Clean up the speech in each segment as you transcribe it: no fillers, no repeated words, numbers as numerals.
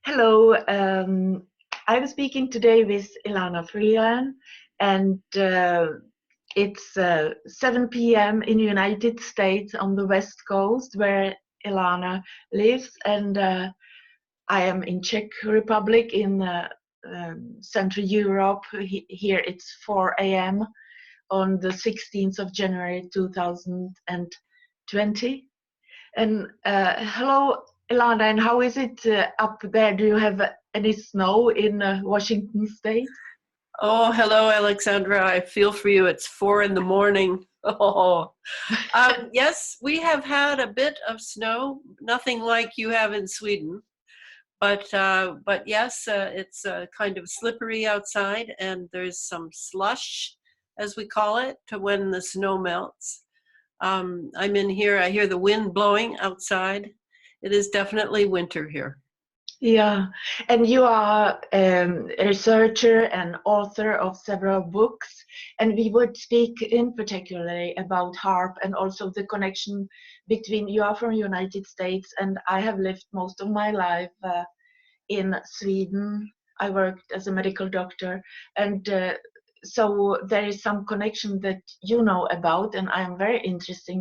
Hello, I'm speaking today with Elana Freeland, and it's 7 p.m. in the United States on the West Coast where Elana lives, and I am in Czech Republic in Central Europe. Here it's 4 a.m. on the 16th of January 2020. And hello, Elana, and how is it up there? Do you have any snow in Washington State? Oh, hello, Alexandra. I feel for you. It's 4 in the morning. Oh, yes, we have had a bit of snow. Nothing like you have in Sweden, but yes, it's kind of slippery outside, and there's some slush, as we call it, to when the snow melts. I'm in here. I hear the wind blowing outside. It is definitely winter here. Yeah, and you are a researcher and author of several books, and we would speak in particularly about HAARP and also the connection between you are from United States and I have lived most of my life in Sweden. I worked as a medical doctor, and so there is some connection that you know about, and I am very interested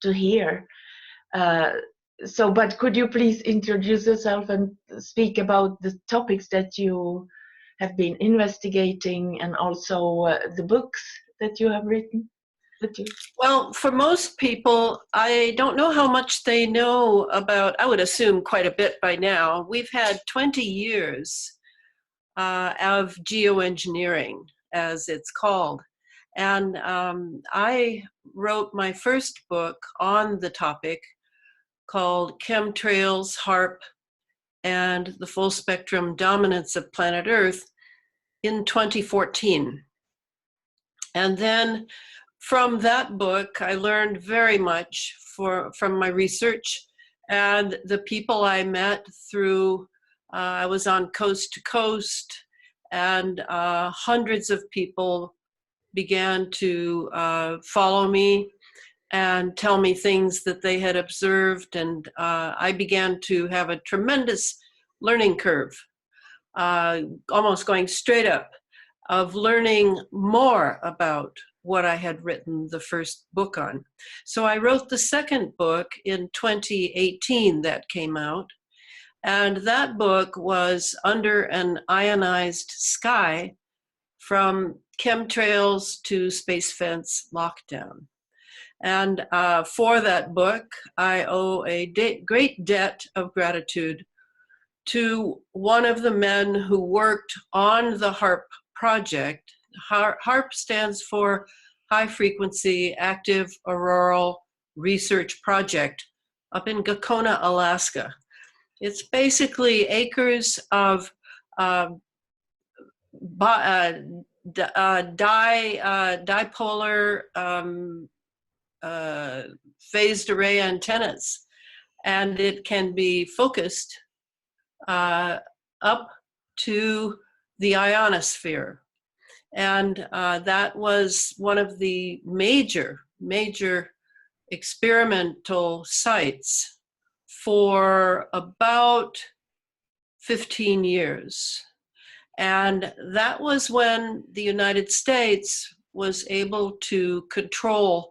to hear. But could you please introduce yourself and speak about the topics that you have been investigating and also the books that you have written? Well, for most people, I don't know how much they know about, I would assume quite a bit by now. We've had 20 years of geoengineering, as it's called. And I wrote my first book on the topic called Chemtrails, HAARP, and the Full Spectrum Dominance of Planet Earth in 2014. And then from that book, I learned very much from my research and the people I met through, I was on Coast to Coast, and hundreds of people began to follow me and tell me things that they had observed, and I began to have a tremendous learning curve, almost going straight up, of learning more about what I had written the first book on. So I wrote the second book in 2018 that came out, and that book was Under an Ionized Sky, from Chemtrails to Space Fence Lockdown. And for that book, I owe a great debt of gratitude to one of the men who worked on the HAARP project. HAARP stands for High Frequency Active Auroral Research Project up in Gakona, Alaska. It's basically acres of dipolar phased array antennas, and it can be focused up to the ionosphere. And that was one of the major experimental sites for about 15 years. And that was when the United States was able to control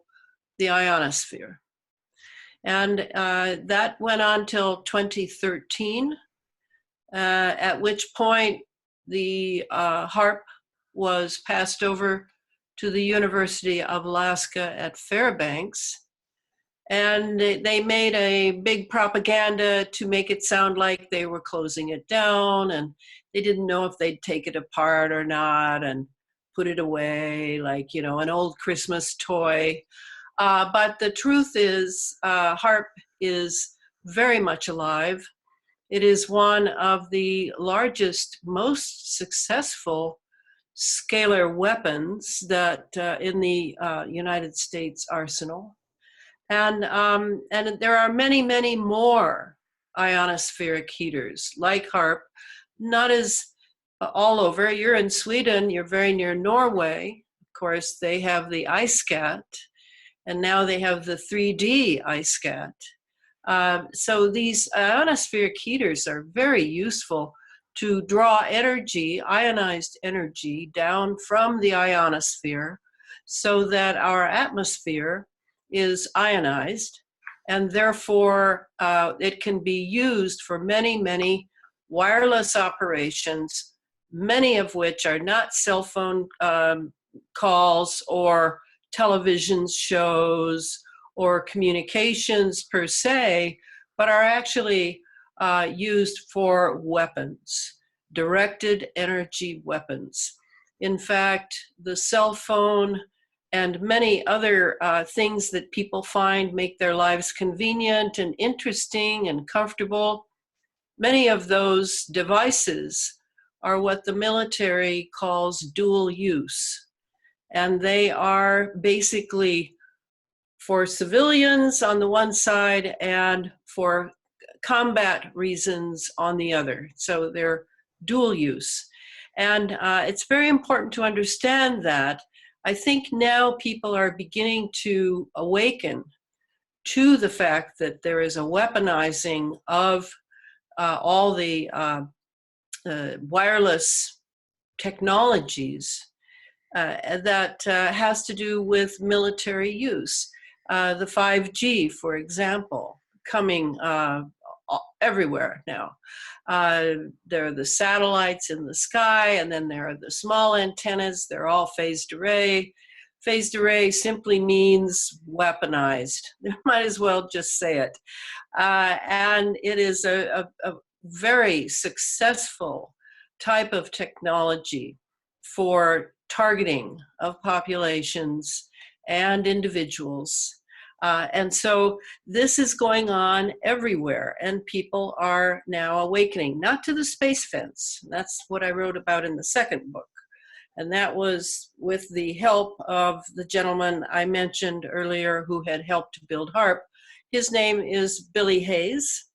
the ionosphere. And that went on till 2013, at which point the HAARP was passed over to the University of Alaska at Fairbanks. And they made a big propaganda to make it sound like they were closing it down, and they didn't know if they'd take it apart or not and put it away like, an old Christmas toy. But the truth is, HAARP is very much alive. It is one of the largest, most successful scalar weapons that in the United States arsenal. And there are many more ionospheric heaters like HAARP, not as all over. You're in Sweden, you're very near Norway. Of course, they have the iSCAT, and now they have the 3D iSCAT. So these ionospheric heaters are very useful to draw energy, ionized energy, down from the ionosphere so that our atmosphere is ionized, and therefore it can be used for many, many wireless operations, many of which are not cell phone calls or television shows or communications per se, but are actually used for weapons, directed energy weapons. In fact, the cell phone and many other things that people find make their lives convenient and interesting and comfortable, many of those devices are what the military calls dual use. And they are basically for civilians on the one side and for combat reasons on the other. So they're dual use. And it's very important to understand that. I think now people are beginning to awaken to the fact that there is a weaponizing of all the wireless technologies that has to do with military use. The 5G, for example, coming everywhere now. There are the satellites in the sky, and then there are the small antennas. They're all phased array. Phased array simply means weaponized. Might as well just say it. And it is a very successful type of technology for targeting of populations and individuals. And so this is going on everywhere, and people are now awakening, not to the space fence. That's what I wrote about in the second book. And that was with the help of the gentleman I mentioned earlier who had helped build HAARP. His name is Billy Hayes,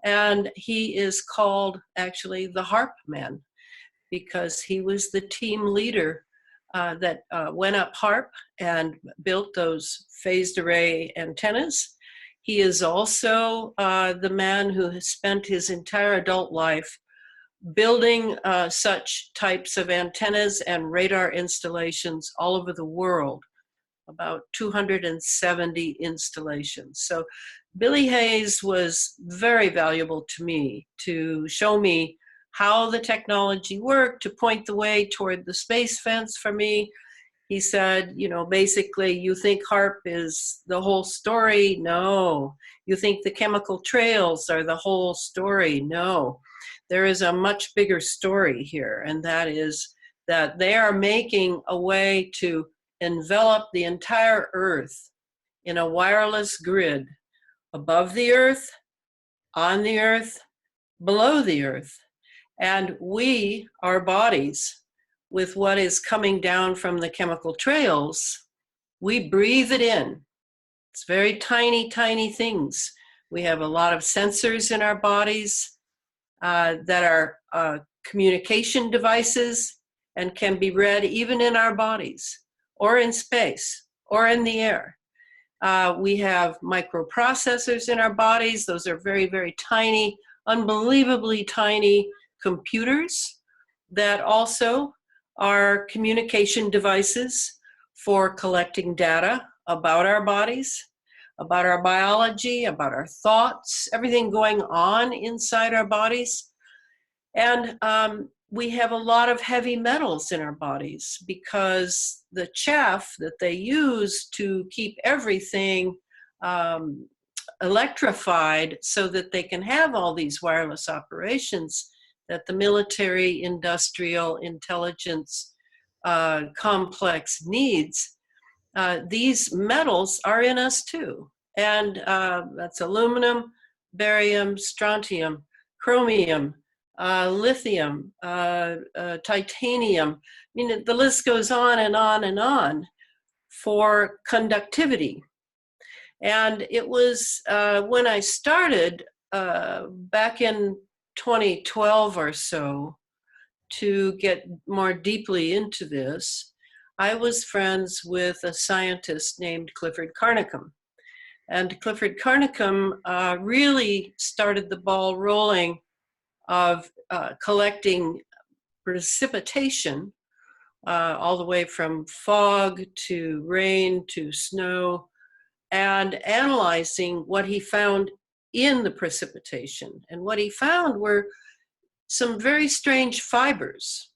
and he is called actually the HAARP Man because he was the team leader that went up HAARP and built those phased array antennas. He is also the man who has spent his entire adult life building such types of antennas and radar installations all over the world, about 270 installations. So Billy Hayes was very valuable to me to show me how the technology worked, to point the way toward the space fence for me. He said, you know, basically, you think HAARP is the whole story? No. You think the chemical trails are the whole story? No. There is a much bigger story here, and that is that they are making a way to envelop the entire Earth in a wireless grid above the Earth, on the Earth, below the Earth. And we, our bodies, with what is coming down from the chemical trails, we breathe it in. It's very tiny, tiny things. We have a lot of sensors in our bodies that are communication devices and can be read even in our bodies or in space or in the air. We have microprocessors in our bodies. Those are very, very tiny, unbelievably tiny computers that also are communication devices for collecting data about our bodies, about our biology, about our thoughts, everything going on inside our bodies. And we have a lot of heavy metals in our bodies because the chaff that they use to keep everything electrified so that they can have all these wireless operations that the military industrial intelligence complex needs, these metals are in us too. And that's aluminum, barium, strontium, chromium, lithium, titanium. I mean, the list goes on and on and on for conductivity. And it was when I started back in 2012 or so to get more deeply into this, I was friends with a scientist named Clifford Carnicom. And Clifford Carnicom really started the ball rolling of collecting precipitation all the way from fog to rain to snow, and analyzing what he found in the precipitation. And what he found were some very strange fibers.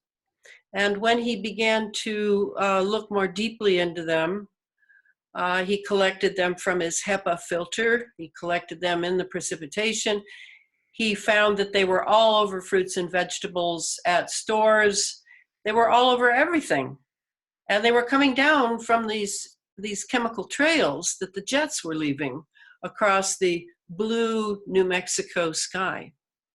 And when he began to look more deeply into them, he collected them from his HEPA filter. He collected them in the precipitation. He found that they were all over fruits and vegetables at stores. They were all over everything. And they were coming down from these chemical trails that the jets were leaving across the blue New Mexico sky.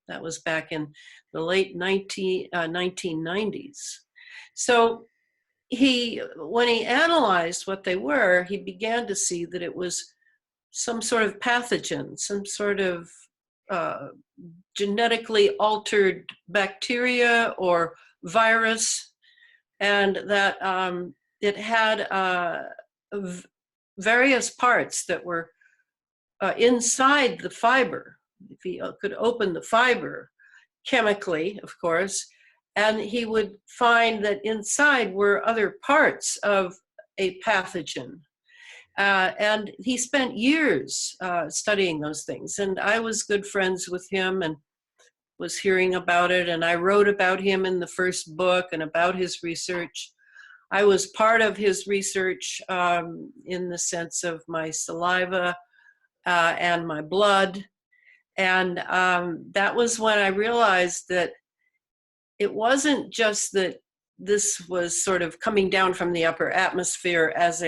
That was back in the late 1990s. So when he analyzed what they were, he began to see that it was some sort of pathogen, some sort of genetically altered bacteria or virus, and that it had various parts that were inside the fiber. If he could open the fiber chemically, of course, and he would find that inside were other parts of a pathogen. And he spent years studying those things. And I was good friends with him and was hearing about it. And I wrote about him in the first book and about his research. I was part of his research in the sense of my saliva and my blood. And that was when I realized that it wasn't just that this was sort of coming down from the upper atmosphere as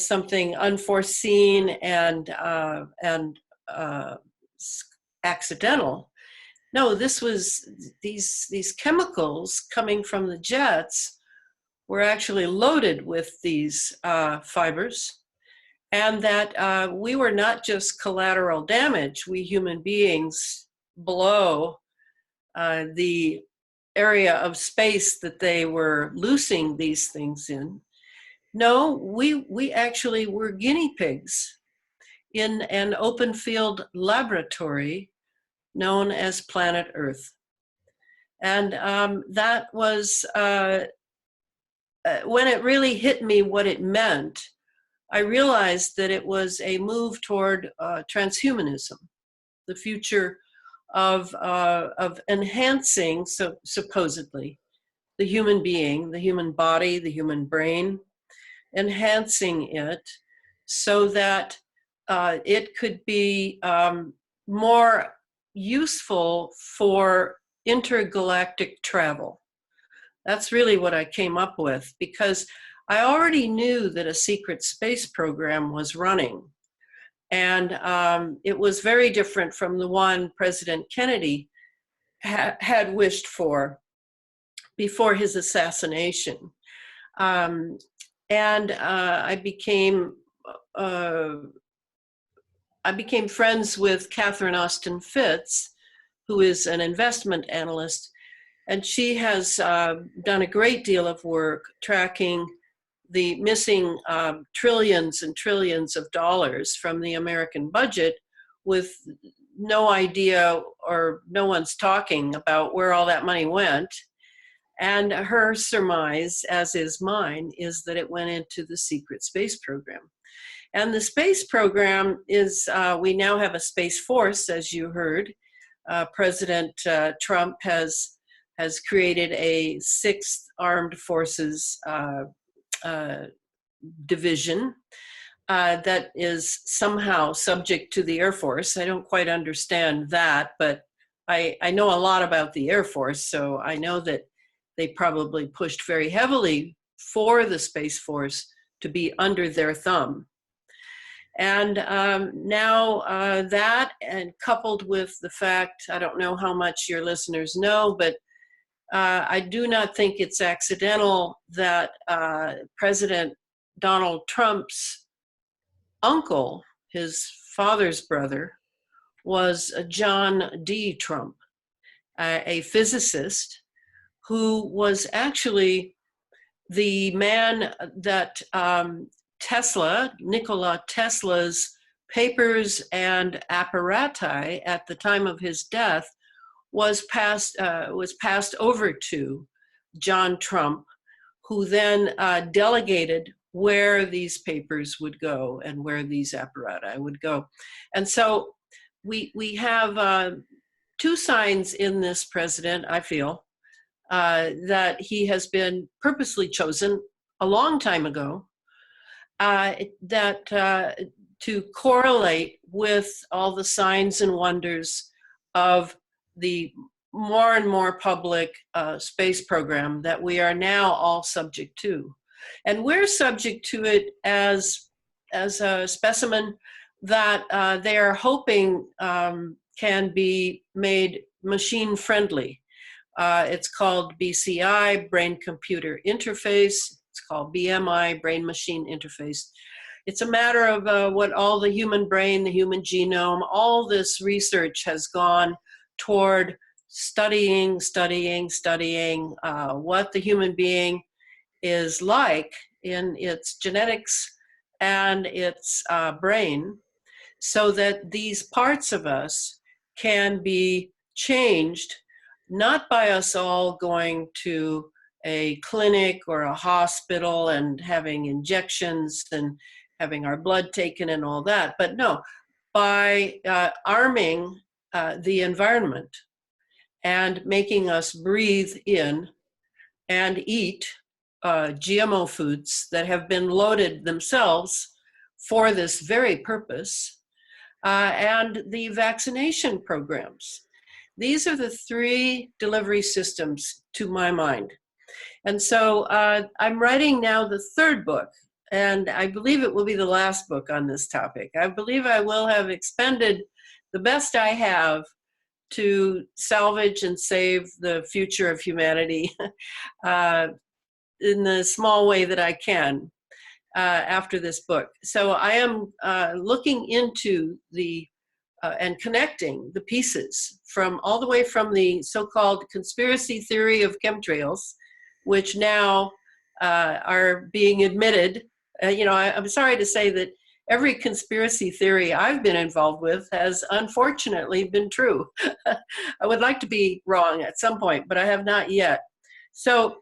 something unforeseen and accidental. No, this was these chemicals coming from the jets were actually loaded with these fibers, and that we were not just collateral damage, we human beings below the area of space that they were loosing these things in. No, we actually were guinea pigs in an open field laboratory known as Planet Earth. And that was, when it really hit me what it meant, I realized that it was a move toward transhumanism, the future of enhancing, supposedly, the human being, the human body, the human brain, enhancing it so that it could be more useful for intergalactic travel. That's really what I came up with, because I already knew that a secret space program was running. And it was very different from the one President Kennedy had wished for before his assassination. And I became friends with Catherine Austin Fitts, who is an investment analyst, and she has done a great deal of work tracking the missing trillions and trillions of dollars from the American budget, with no idea, or no one's talking about where all that money went. And her surmise, as is mine, is that it went into the secret space program. And the space program is, we now have a space force, as you heard. President Trump has created a 6th Armed Forces division that is somehow subject to the Air Force. I don't quite understand that, but I know a lot about the Air Force, so I know that they probably pushed very heavily for the Space Force to be under their thumb. And now that, and coupled with the fact, I don't know how much your listeners know, but I do not think it's accidental that President Donald Trump's uncle, his father's brother, was John D. Trump, a physicist who was actually the man that Nikola Tesla's papers and apparati at the time of his death was passed over to John Trump, who then delegated where these papers would go and where these apparati would go. And so we have two signs in this president, I feel, that he has been purposely chosen a long time ago, to correlate with all the signs and wonders of the more and more public space program that we are now all subject to. And we're subject to it as a specimen that they are hoping can be made machine friendly. It's called BCI, Brain Computer Interface. It's called BMI, Brain Machine Interface. It's a matter of what all the human brain, the human genome, all this research has gone toward studying what the human being is like in its genetics and its brain, so that these parts of us can be changed, not by us all going to a clinic or a hospital and having injections and having our blood taken and all that, but no, by arming the environment and making us breathe in and eat GMO foods that have been loaded themselves for this very purpose, and the vaccination programs. These are the three delivery systems to my mind. And so I'm writing now the third book, and I believe it will be the last book on this topic. I believe I will have expended the best I have to salvage and save the future of humanity in the small way that I can after this book. So I am looking into the and connecting the pieces from all the way from the so-called conspiracy theory of chemtrails, which now are being admitted. I'm sorry to say that every conspiracy theory I've been involved with has unfortunately been true. I would like to be wrong at some point, but I have not yet. So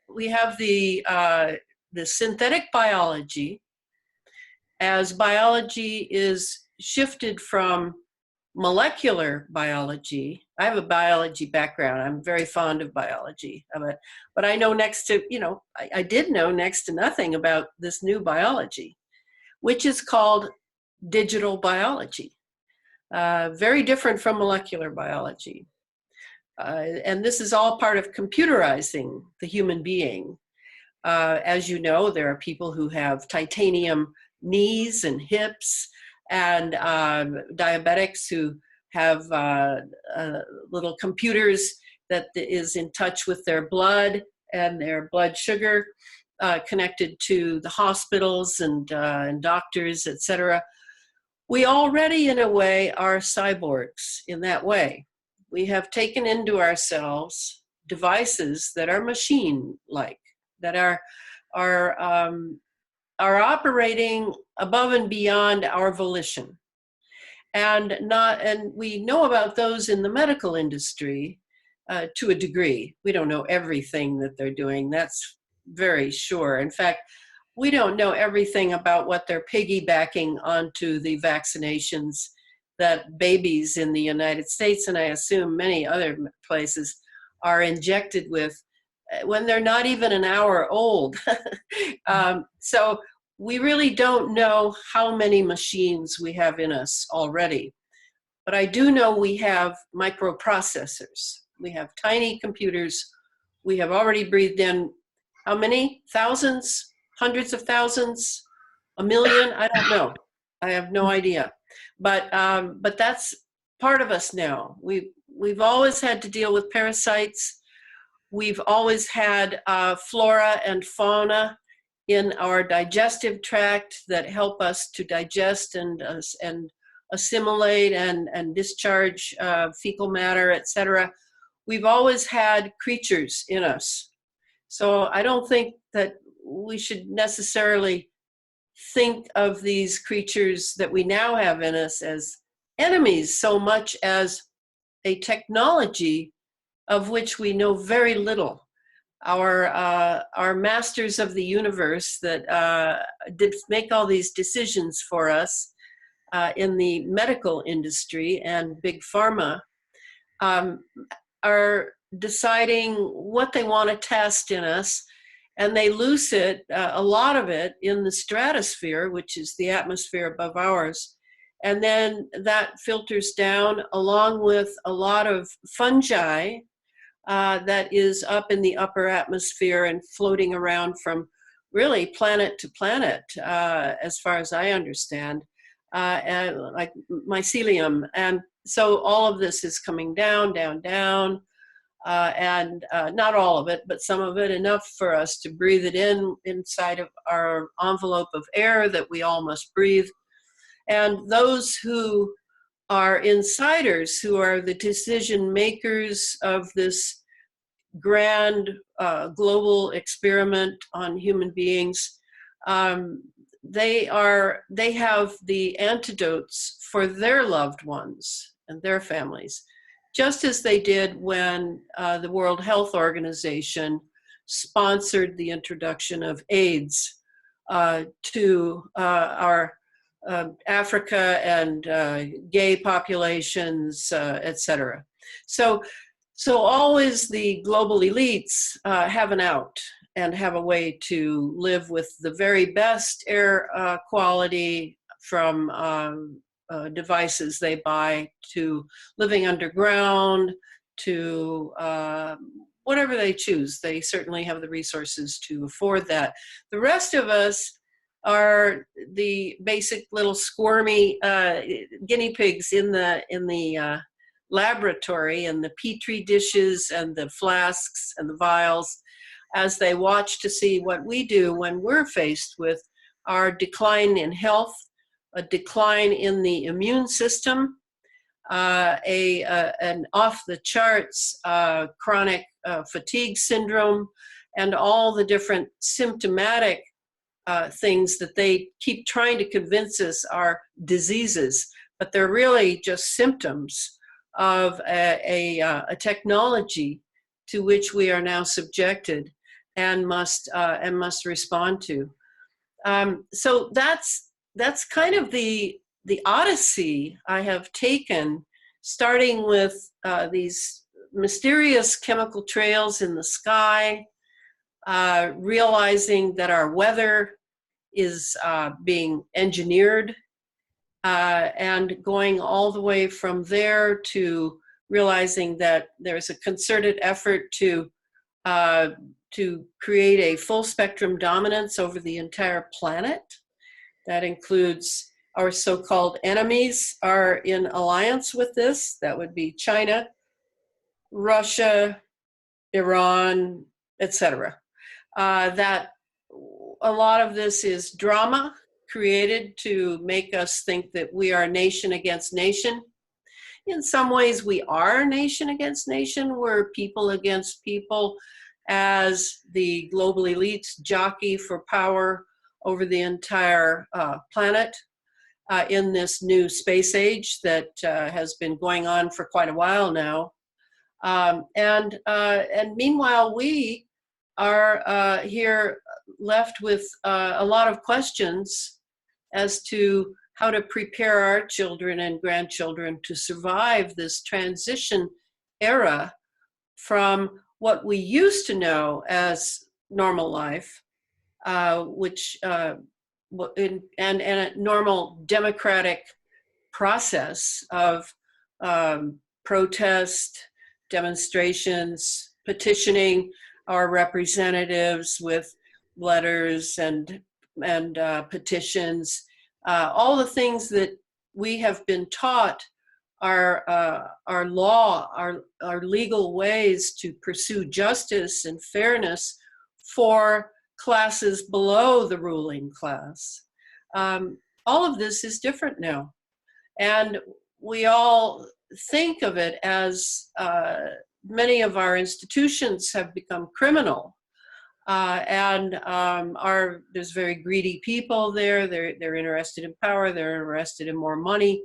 we have the synthetic biology, as biology is shifted from molecular biology. I have a biology background. I'm very fond of biology, but I know I did know next to nothing about this new biology, which is called digital biology. Very different from molecular biology. And this is all part of computerizing the human being. As you know, there are people who have titanium knees and hips, and diabetics who have little computers that is in touch with their blood and their blood sugar, connected to the hospitals and doctors, etc. We already, in a way, are cyborgs in that way. We have taken into ourselves devices that are machine-like, that are operating above and beyond our volition. And we know about those in the medical industry to a degree. We don't know everything that they're doing, that's very sure. In fact, we don't know everything about what they're piggybacking onto the vaccinations that babies in the United States, and I assume many other places, are injected with when they're not even an hour old. So we really don't know how many machines we have in us already. But I do know we have microprocessors. We have tiny computers. We have already breathed in how many? Thousands? Hundreds of thousands? A million? I don't know. I have no idea. But that's part of us now. We've always had to deal with parasites. We've always had flora and fauna in our digestive tract that help us to digest and assimilate and discharge fecal matter, etc. We've always had creatures in us. So I don't think that we should necessarily think of these creatures that we now have in us as enemies so much as a technology of which we know very little. Our masters of the universe that did make all these decisions for us in the medical industry and big pharma are deciding what they want to test in us, and they loose it, a lot of it, in the stratosphere, which is the atmosphere above ours. And then that filters down along with a lot of fungi that is up in the upper atmosphere and floating around from really planet to planet, as far as I understand, and like mycelium. And so all of this is coming down, down, down, and not all of it, but some of it, enough for us to breathe it inside of our envelope of air that we all must breathe. And those who are insiders, who are the decision makers of this grand global experiment on human beings, they have the antidotes for their loved ones and their families, just as they did when the World Health Organization sponsored the introduction of AIDS to our Africa and gay populations, etc. So always the global elites have an out and have a way to live with the very best air quality from devices they buy, to living underground, to whatever they choose. They certainly have the resources to afford that. The rest of us are the basic little squirmy guinea pigs in the laboratory, and the petri dishes and the flasks and the vials, as they watch to see what we do when we're faced with our decline in health, a decline in the immune system, an off-the-charts chronic fatigue syndrome, and all the different symptomatic things that they keep trying to convince us are diseases, but they're really just symptoms of a technology to which we are now subjected and must respond to. So that's kind of the odyssey I have taken, starting with these mysterious chemical trails in the sky, realizing that our weather is being engineered, and going all the way from there to realizing that there's a concerted effort to create a full spectrum dominance over the entire planet. That includes our so-called enemies are in alliance with this. That would be China, Russia, Iran, etc. That a lot of this is drama created to make us think that we are nation against nation. In some ways, we are nation against nation. We're people against people, as the global elites jockey for power over the entire planet in this new space age that has been going on for quite a while now. And meanwhile, we are here left with a lot of questions as to how to prepare our children and grandchildren to survive this transition era from what we used to know as normal life, which and a normal democratic process of protest, demonstrations, petitioning our representatives with letters and petitions, all the things that we have been taught are law, our legal ways to pursue justice and fairness for classes below the ruling class. All of this is different now. And we all think of it as many of our institutions have become criminal. There's very greedy people there. They're interested in power. They're interested in more money.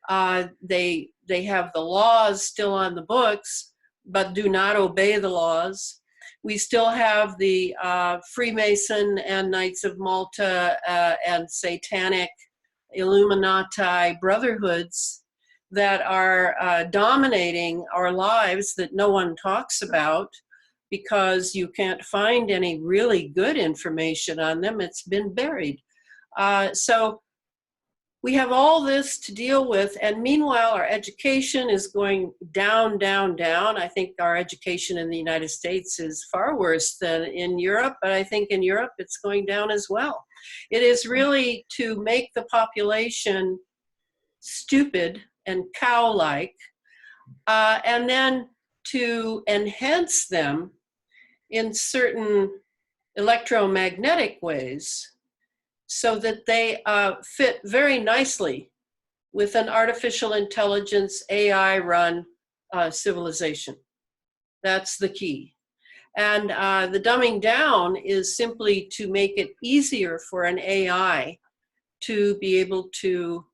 They have the laws still on the books, but do not obey the laws. We still have the Freemason and Knights of Malta and Satanic Illuminati brotherhoods that are dominating our lives that no one talks about, because you can't find any really good information on them. It's been buried. So we have all this to deal with, and meanwhile our education is going down, down, down. I think our education in the United States is far worse than in Europe, but I think in Europe it's going down as well. It is really to make the population stupid and cow-like, and then to enhance them in certain electromagnetic ways so that they fit very nicely with an artificial intelligence, AI-run civilization. That's the key. And the dumbing down is simply to make it easier for an AI to be able to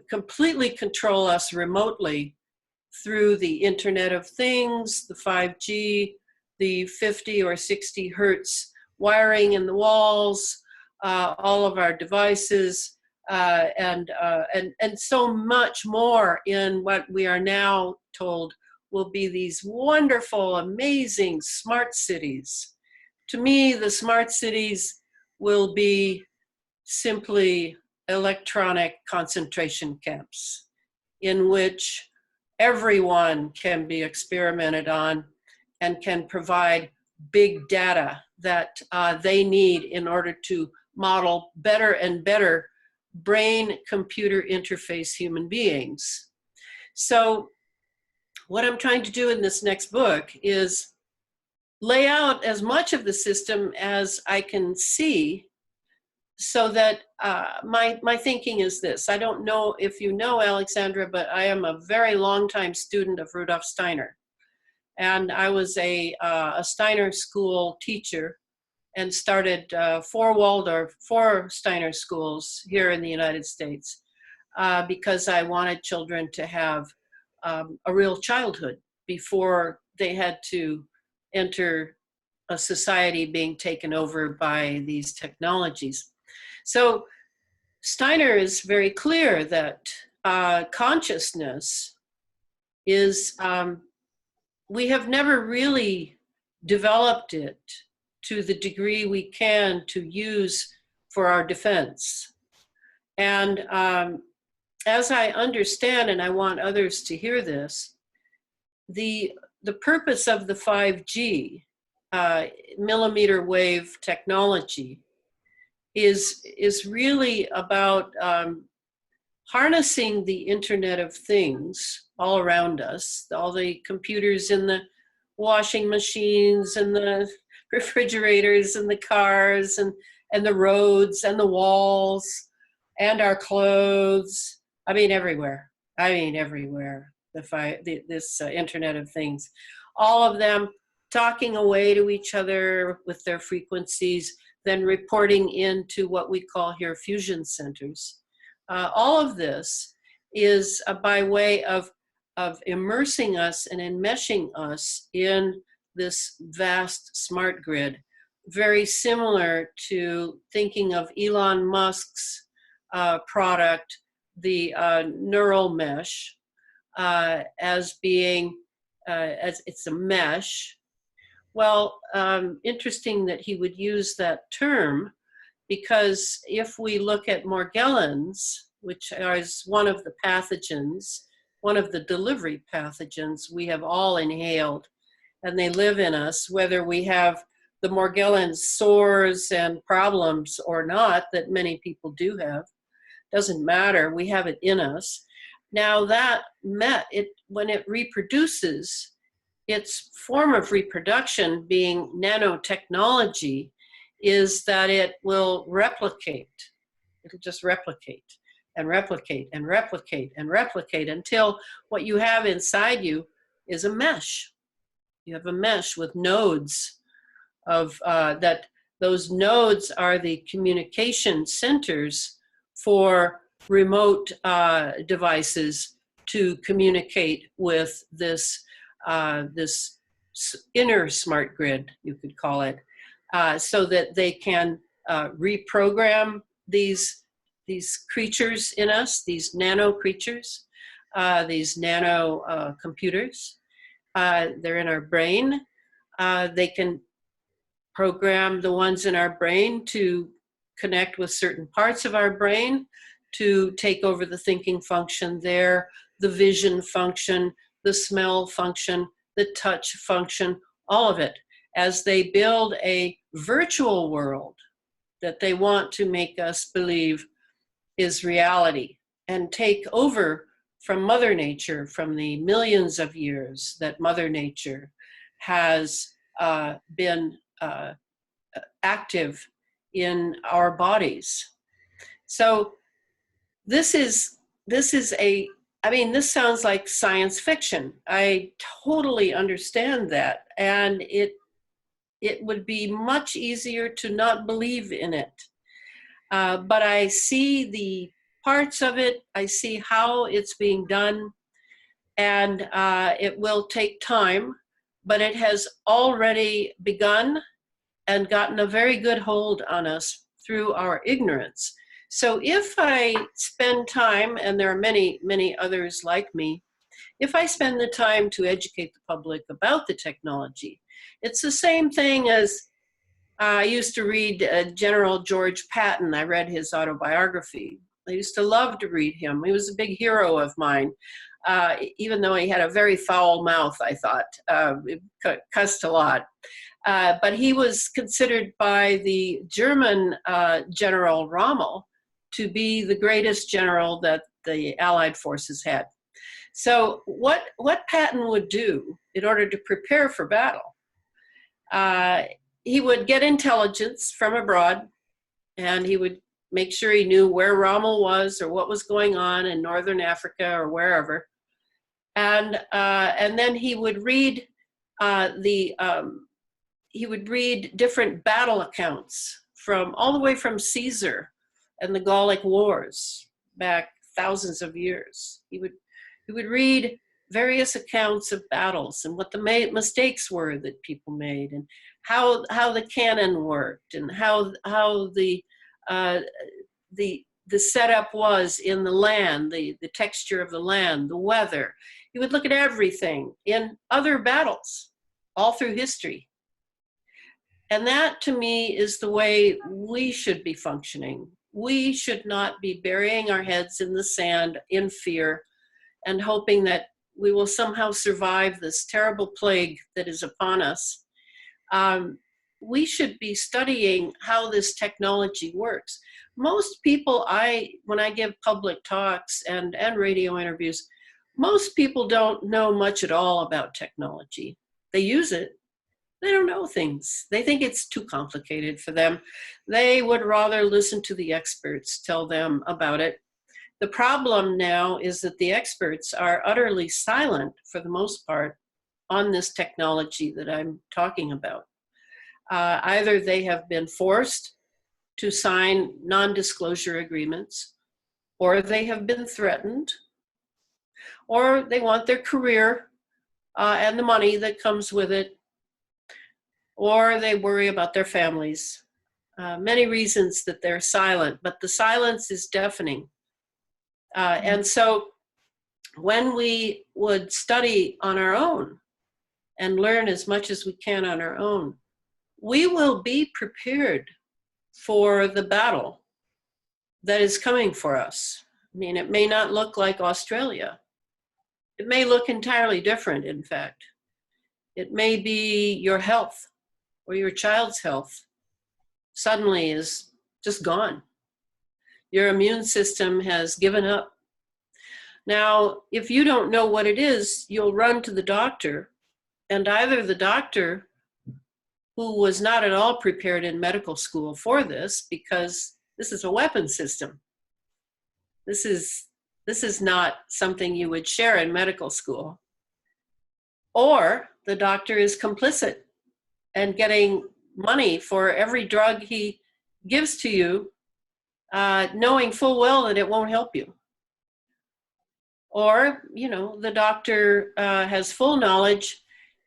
completely control us remotely through the Internet of Things, the 5G, the 50 or 60 hertz wiring in the walls, all of our devices, and so much more in what we are now told will be these wonderful, amazing smart cities. To me, the smart cities will be simply electronic concentration camps in which everyone can be experimented on and can provide big data that they need in order to model better and better brain-computer interface human beings. So what I'm trying to do in this next book is lay out as much of the system as I can see, so that my thinking is this. I don't know if you know, Alexandra, but I am a very long-time student of Rudolf Steiner. And I was a Steiner school teacher and started 4 Steiner schools here in the United States because I wanted children to have a real childhood before they had to enter a society being taken over by these technologies. So Steiner is very clear that consciousness is, we have never really developed it to the degree we can to use for our defense. And as I understand, and I want others to hear this, the purpose of the 5G millimeter wave technology is really about harnessing the Internet of Things all around us, all the computers in the washing machines and the refrigerators and the cars and the roads and the walls and our clothes. I mean, everywhere. This Internet of Things, all of them talking away to each other with their frequencies, then reporting into what we call here fusion centers. All of this is by way of immersing us and enmeshing us in this vast smart grid, very similar to thinking of Elon Musk's product, the neural mesh, as being, as it's a mesh. Well, interesting that he would use that term, because if we look at Morgellons, which is one of the pathogens, one of the delivery pathogens we have all inhaled, and they live in us, whether we have the Morgellons sores and problems or not, that many people do have, doesn't matter, we have it in us. Now that when it reproduces, its form of reproduction, being nanotechnology, is that it will replicate. It'll just replicate and replicate and replicate and replicate until what you have inside you is a mesh. You have a mesh with nodes of that those nodes are the communication centers for remote devices to communicate with this this inner smart grid, you could call it, so that they can reprogram these creatures in us, these nano creatures, these nano computers. They're in our brain. They can program the ones in our brain to connect with certain parts of our brain to take over the thinking function there, the vision function, the smell function, the touch function, all of it, as they build a virtual world that they want to make us believe is reality and take over from Mother Nature, from the millions of years that Mother Nature has been active in our bodies. So this sounds like science fiction. I totally understand that. And it would be much easier to not believe in it. But I see the parts of it, I see how it's being done, and it will take time, but it has already begun and gotten a very good hold on us through our ignorance. So if I spend time, and there are many, many others like me, if I spend the time to educate the public about the technology, it's the same thing as I used to read General George Patton. I read his autobiography. I used to love to read him. He was a big hero of mine, even though he had a very foul mouth, I thought. It cussed a lot. But he was considered by the German General Rommel to be the greatest general that the Allied forces had. So what Patton would do in order to prepare for battle, he would get intelligence from abroad, and he would make sure he knew where Rommel was or what was going on in Northern Africa or wherever. And then he would read different battle accounts from all the way from Caesar and the Gallic Wars back thousands of years. He would read various accounts of battles and what the mistakes were that people made, and how the cannon worked, and how the setup was in the land, the texture of the land, the weather. He would look at everything in other battles all through history. And that, to me, is the way we should be functioning. We should not be burying our heads in the sand in fear and hoping that we will somehow survive this terrible plague that is upon us. We should be studying how this technology works. Most people, when I give public talks and radio interviews, most people don't know much at all about technology. They use it. They don't know things. They think it's too complicated for them. They would rather listen to the experts tell them about it. The problem now is that the experts are utterly silent, for the most part, on this technology that I'm talking about. Either they have been forced to sign non-disclosure agreements, or they have been threatened, or they want their career and the money that comes with it, or they worry about their families. Many reasons that they're silent, but the silence is deafening. And so when we would study on our own and learn as much as we can on our own, we will be prepared for the battle that is coming for us. I mean, it may not look like Australia. It may look entirely different, in fact. It may be your health or your child's health suddenly is just gone. Your immune system has given up. Now, if you don't know what it is, you'll run to the doctor, and either the doctor, who was not at all prepared in medical school for this, because this is a weapon system. This is not something you would share in medical school. Or the doctor is complicit and getting money for every drug he gives to you, knowing full well that it won't help you. Or, the doctor has full knowledge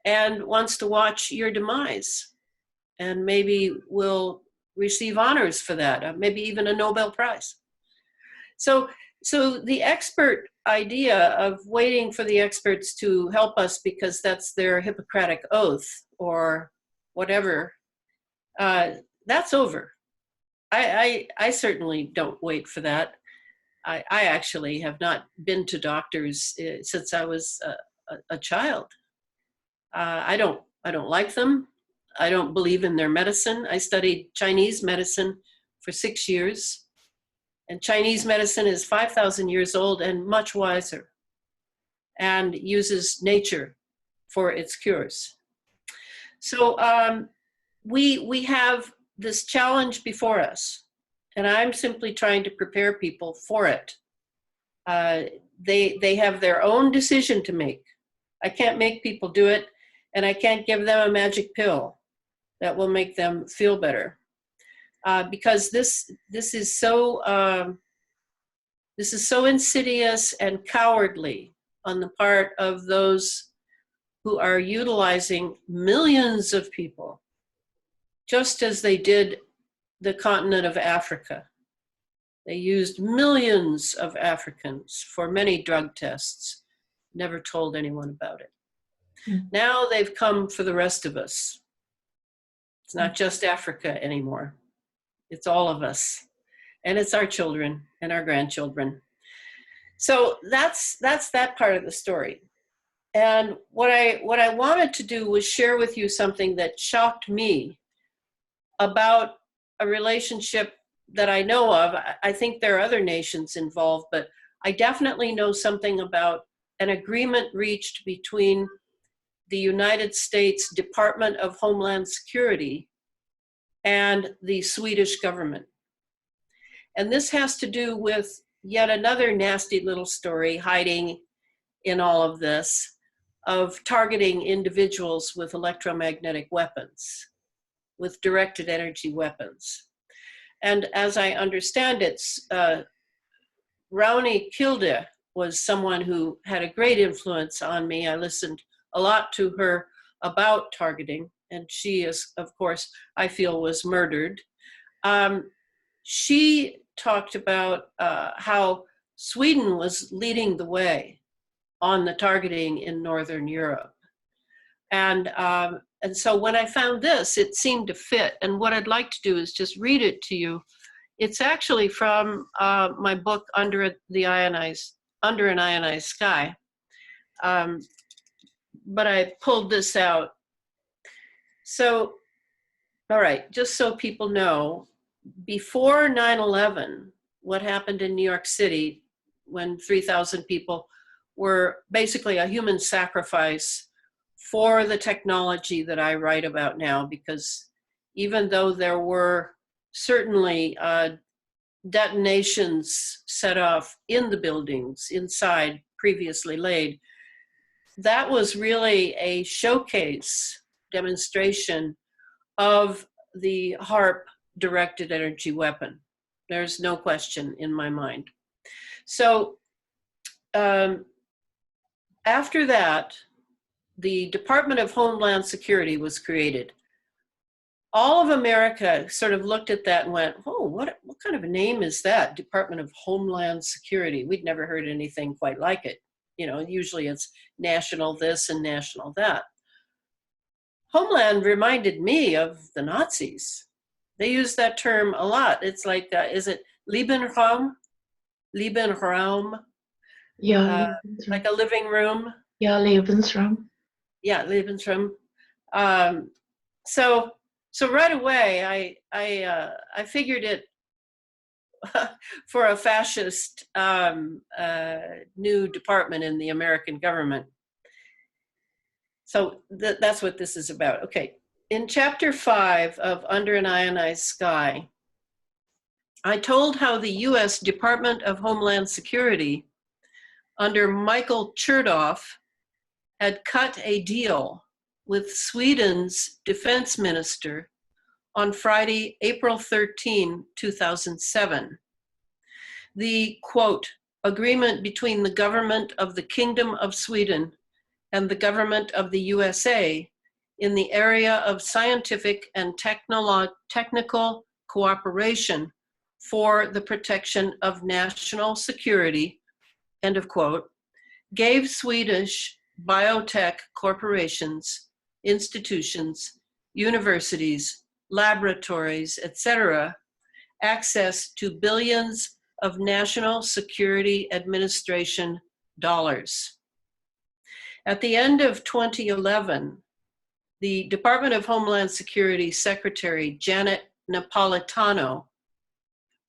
and wants to watch your demise, and maybe will receive honors for that, maybe even a Nobel Prize. So the expert idea of waiting for the experts to help us because that's their Hippocratic oath or whatever, that's over. I certainly don't wait for that. I actually have not been to doctors since I was a child. I don't like them. I don't believe in their medicine. I studied Chinese medicine for 6 years, and Chinese medicine is 5,000 years old and much wiser, and uses nature for its cures. So we have this challenge before us, and I'm simply trying to prepare people for it. They have their own decision to make. I can't make people do it, and I can't give them a magic pill that will make them feel better, because this is so insidious and cowardly on the part of those who are utilizing millions of people, just as they did the continent of Africa. They used millions of Africans for many drug tests, never told anyone about it. Now they've come for the rest of us. It's not just Africa anymore. It's all of us. And it's our children and our grandchildren. So that's that part of the story. And what I wanted to do was share with you something that shocked me about a relationship that I know of. I think there are other nations involved, but I definitely know something about an agreement reached between the United States Department of Homeland Security and the Swedish government. And this has to do with yet another nasty little story hiding in all of this, of targeting individuals with electromagnetic weapons, with directed energy weapons. And as I understand it, Rauni Kilde was someone who had a great influence on me. I listened a lot to her about targeting, and she is, of course, I feel was murdered. She talked about how Sweden was leading the way on the targeting in Northern Europe. And so when I found this, it seemed to fit. And what I'd like to do is just read it to you. It's actually from my book, Under an Ionized Sky. But I pulled this out. So, all right, just so people know, before 9/11, what happened in New York City when 3,000 people were basically a human sacrifice for the technology that I write about now, because even though there were certainly detonations set off in the buildings inside previously laid, that was really a showcase demonstration of the HAARP directed energy weapon. There's no question in my mind. So after that, the Department of Homeland Security was created. All of America sort of looked at that and went, oh, what kind of a name is that? Department of Homeland Security. We'd never heard anything quite like it. Usually it's national this and national that. Homeland reminded me of the Nazis. They use that term a lot. It's like, is it Lebensraum? Lebensraum? Yeah. Like a living room? Yeah, Lebensraum. Yeah, Lebensraum. So right away, I figured it for a fascist new department in the American government. So that's what this is about. Okay, in chapter 5 of Under an Ionized Sky, I told how the US Department of Homeland Security under Michael Chertoff had cut a deal with Sweden's defense minister on Friday, April 13, 2007. The, quote, agreement between the government of the Kingdom of Sweden and the government of the USA in the area of scientific and technical cooperation for the protection of national security, end of quote, gave Swedish biotech corporations, institutions, universities, laboratories, etc., access to billions of National Security Administration dollars. At the end of 2011, the Department of Homeland Security Secretary Janet Napolitano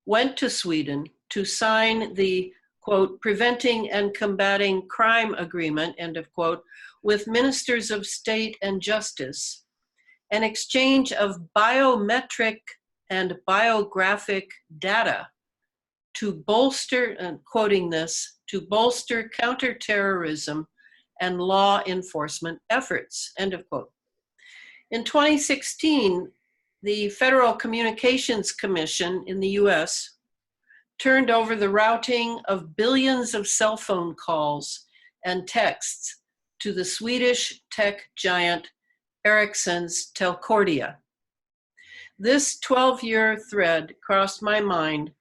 went to Sweden to sign the, quote, Preventing and Combating Crime Agreement, end of quote, with ministers of state and justice, an exchange of biometric and biographic data to bolster, and quoting this, to bolster counterterrorism and law enforcement efforts, end of quote. In 2016, the Federal Communications Commission in the US turned over the routing of billions of cell phone calls and texts to the Swedish tech giant Ericsson's Telcordia. This 12-year thread crossed my mind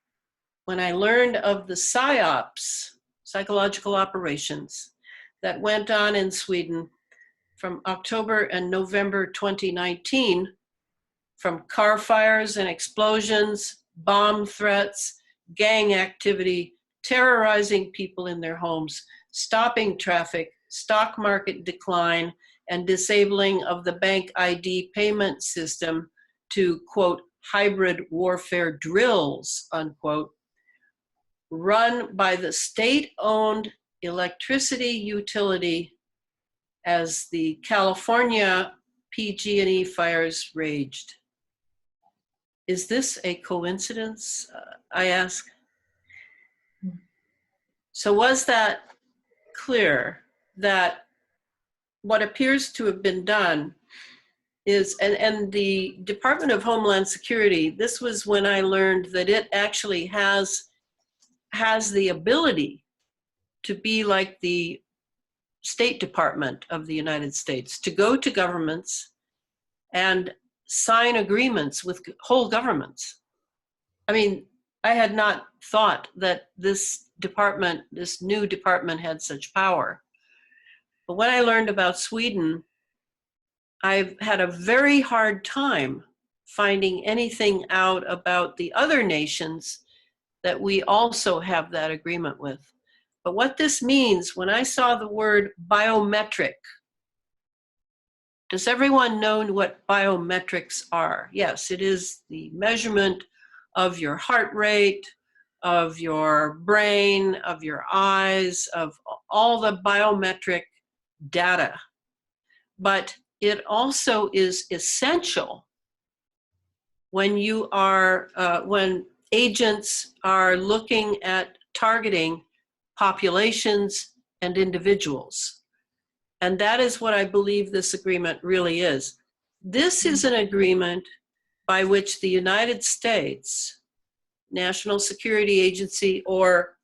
when I learned of the PSYOPs, psychological operations, that went on in Sweden from October and November 2019, from car fires and explosions, bomb threats, gang activity, terrorizing people in their homes, stopping traffic, stock market decline, and disabling of the bank ID payment system to, quote, hybrid warfare drills, unquote, run by the state-owned electricity utility as the California PG&E fires raged. Is this a coincidence, I ask? So was that clear that what appears to have been done is, and the Department of Homeland Security, this was when I learned that it actually has the ability to be like the State Department of the United States, to go to governments and sign agreements with whole governments. I mean, I had not thought that this department, this new department, had such power. But when I learned about Sweden, I've had a very hard time finding anything out about the other nations that we also have that agreement with. But what this means, when I saw the word biometric, does everyone know what biometrics are? Yes, it is the measurement of your heart rate, of your brain, of your eyes, of all the biometric data. But it also is essential when you are, when agents are looking at targeting populations and individuals. And that is what I believe this agreement really is. This is an agreement by which the United States National Security Agency or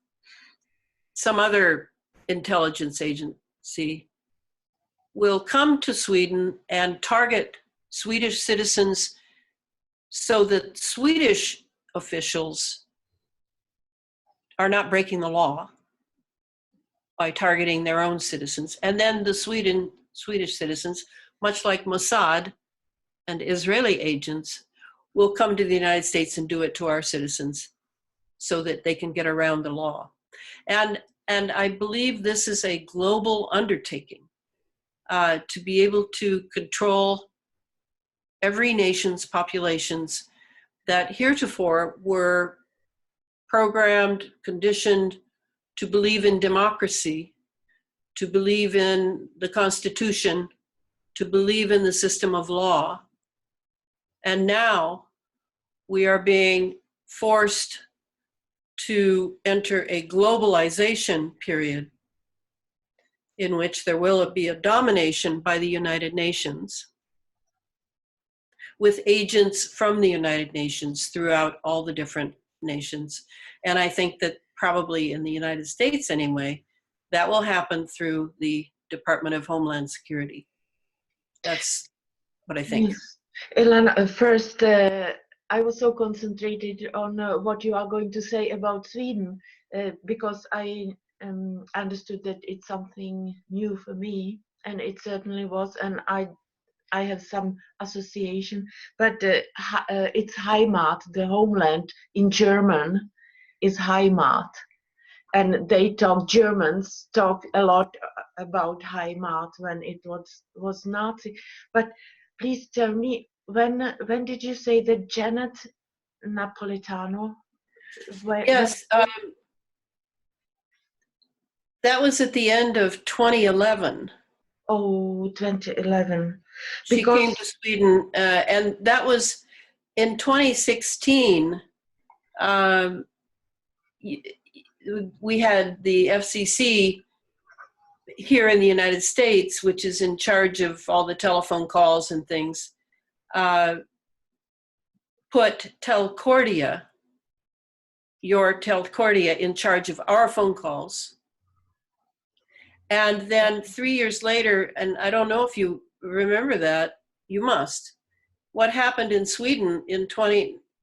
some other intelligence agency will come to Sweden and target Swedish citizens so that Swedish officials are not breaking the law by targeting their own citizens. And then the Swedish citizens, much like Mossad and Israeli agents, will come to the United States and do it to our citizens so that they can get around the law. And I believe this is a global undertaking to be able to control every nation's populations that heretofore were programmed, conditioned to believe in democracy, to believe in the Constitution, to believe in the system of law. And now we are being forced to enter a globalization period in which there will be a domination by the United Nations, with agents from the United Nations throughout all the different nations. And I think that probably in the United States anyway, that will happen through the Department of Homeland Security. That's what I think. Yes. Elana, first, I was so concentrated on what you are going to say about Sweden, because I understood that it's something new for me, and it certainly was, and I have some association, but it's Heimat, the homeland in German is Heimat, and Germans talk a lot about Heimat when it was Nazi. But please tell me, when did you say that Janet Napolitano? Yes, that was at the end of 2011. Oh, 2011. She came to Sweden, and that was in 2016. We had the FCC here in the United States, which is in charge of all the telephone calls and things, put your Telcordia in charge of our phone calls. And then 3 years later, and I don't know if you remember that, you must. What happened in Sweden in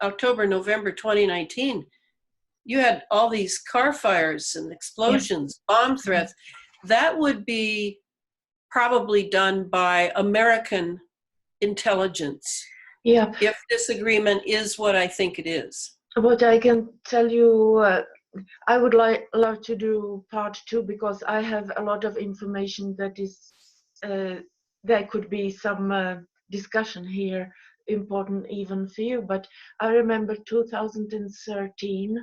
October, November 2019, you had all these car fires and explosions, bomb threats. That would be probably done by American intelligence. Yeah. If this agreement is what I think it is. What I can tell you, I would love to do part 2, because I have a lot of information that is, there could be some discussion here, important even for you. But I remember 2013,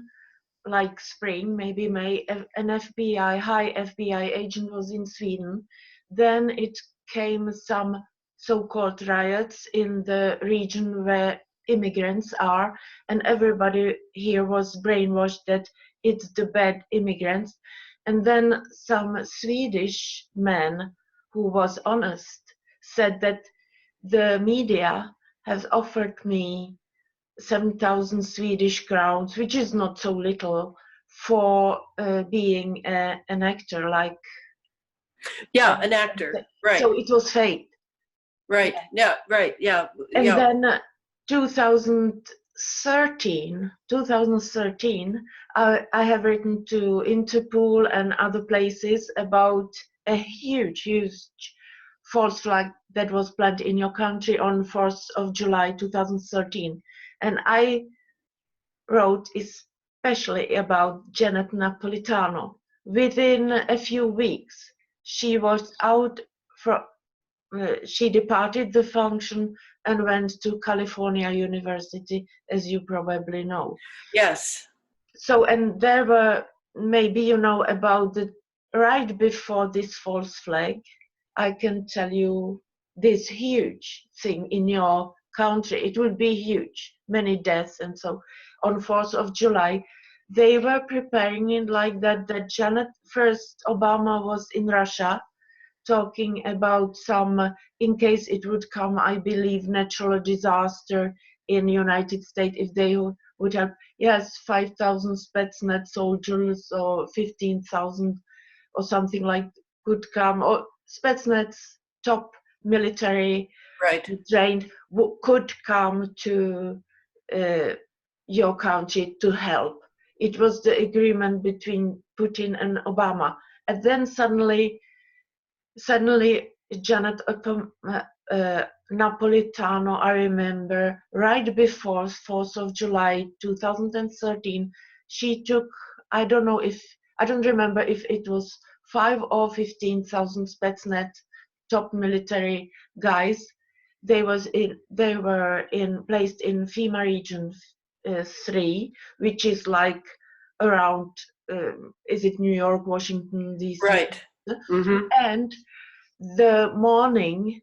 like spring, maybe May, an high FBI agent was in Sweden. Then it came some so-called riots in the region where immigrants are, and everybody here was brainwashed that it's the bad immigrants. And then some Swedish man who was honest said that the media has offered me 7,000 Swedish crowns, which is not so little, for being an actor, like. Yeah, an actor, right. So it was fake. Right, yeah, right, yeah. And then 2013, I have written to Interpol and other places about a huge false flag that was planted in your country on 4th of July 2013. And I wrote especially about Janet Napolitano. Within a few weeks, she was out from. She departed the function and went to California University, as you probably know. Yes. So, and there were, maybe you know about the, right before this false flag, I can tell you this huge thing in your country. It will be huge, many deaths. And so on 4th of July, they were preparing it like that Janet, first Obama was in Russia, talking about some, in case it would come, I believe, natural disaster in United States, if they would have, yes, 5,000 Spetsnaz soldiers or 15,000 or something like could come, or Spetsnaz top military trained could come to your country to help. It was the agreement between Putin and Obama. And then suddenly Janet Napolitano, I remember, right before 4th of July 2013, she took, I don't remember if it was 5 or 15,000 Spetsnaz top military guys. They were placed in FEMA region 3, which is like around, is it New York, Washington, DC? Right. Mm-hmm. And the morning,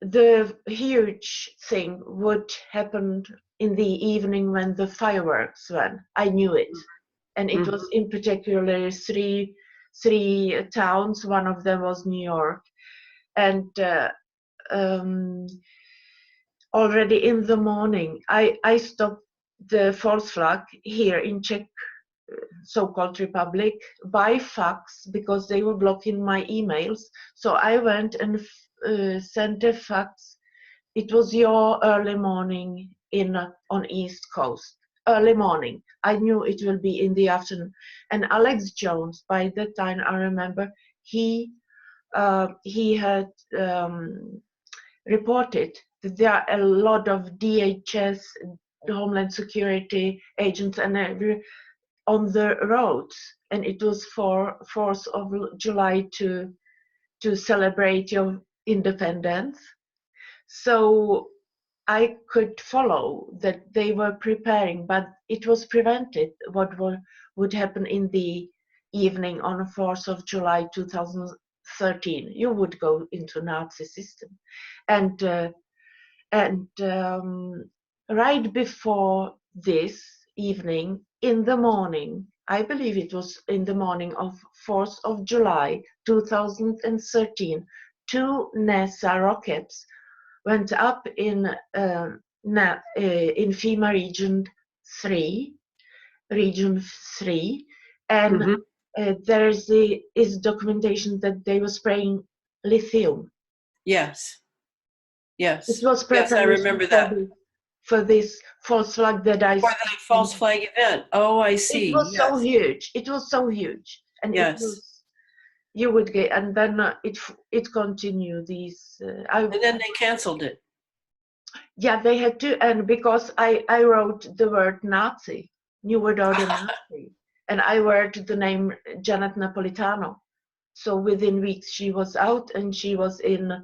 the huge thing would happen in the evening when the fireworks went. I knew it. And it was in particular three towns. One of them was New York. And already in the morning, I stopped the false flag here in Czech so-called Republic by fax because they were blocking my emails. So I went and sent a fax. It was your early morning on East Coast. Early morning. I knew it will be in the afternoon. And Alex Jones, by that time I remember, he had reported that there are a lot of DHS, Homeland Security agents, and on the roads, and it was for 4th of July to celebrate your independence. So I could follow that they were preparing, but it was prevented what would happen in the evening on 4th of July 2013. You would go into Nazi system. And right before this evening, in the morning, I believe it was in the morning of 4th of July 2013, 2 NASA rockets went up in FEMA region 3, and there is documentation that they were spraying lithium. Yes. Yes. It was yes, I remember that. For this false flag that I for that false flag event. Oh, I see. It was so huge. It was so huge, and yes. It was, you would get, and then it continued. These and then they canceled it. Yeah, they had to, and because I wrote the word Nazi, New World Order Nazi, and I wrote the name Janet Napolitano. So within weeks she was out, and she was in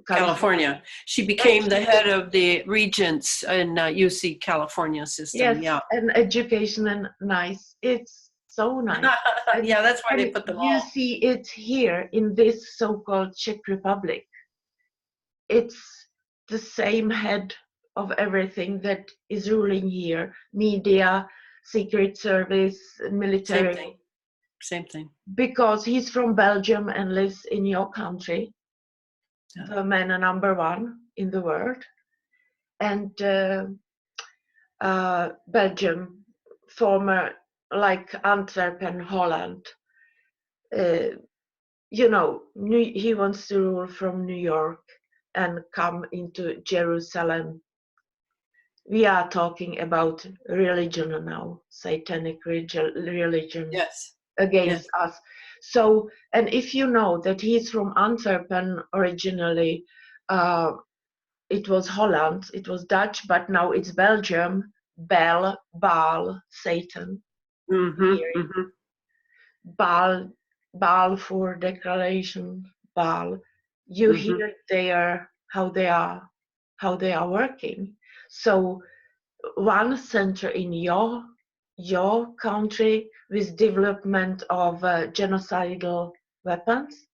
California. She became the head of the regents in UC California system. Yes, yeah. And education and nice. It's so nice. Yeah, that's why they put them all. You see it here in this so-called Czech Republic. It's the same head of everything that is ruling here: media, secret service, military. Same thing. Because he's from Belgium and lives in your country. Yeah. The man number 1 in the world. And Belgium, former, like Antwerp and Holland. You know, he wants to rule from New York and come into Jerusalem. We are talking about religion now, satanic religion. Yes. Against us. So, and if you know that he's from Antwerpen originally, it was Holland, it was Dutch, but now it's Belgium. Baal, Satan. Balfour Declaration, Baal. You hear how they are working. So, one center in your country with development of genocidal weapons,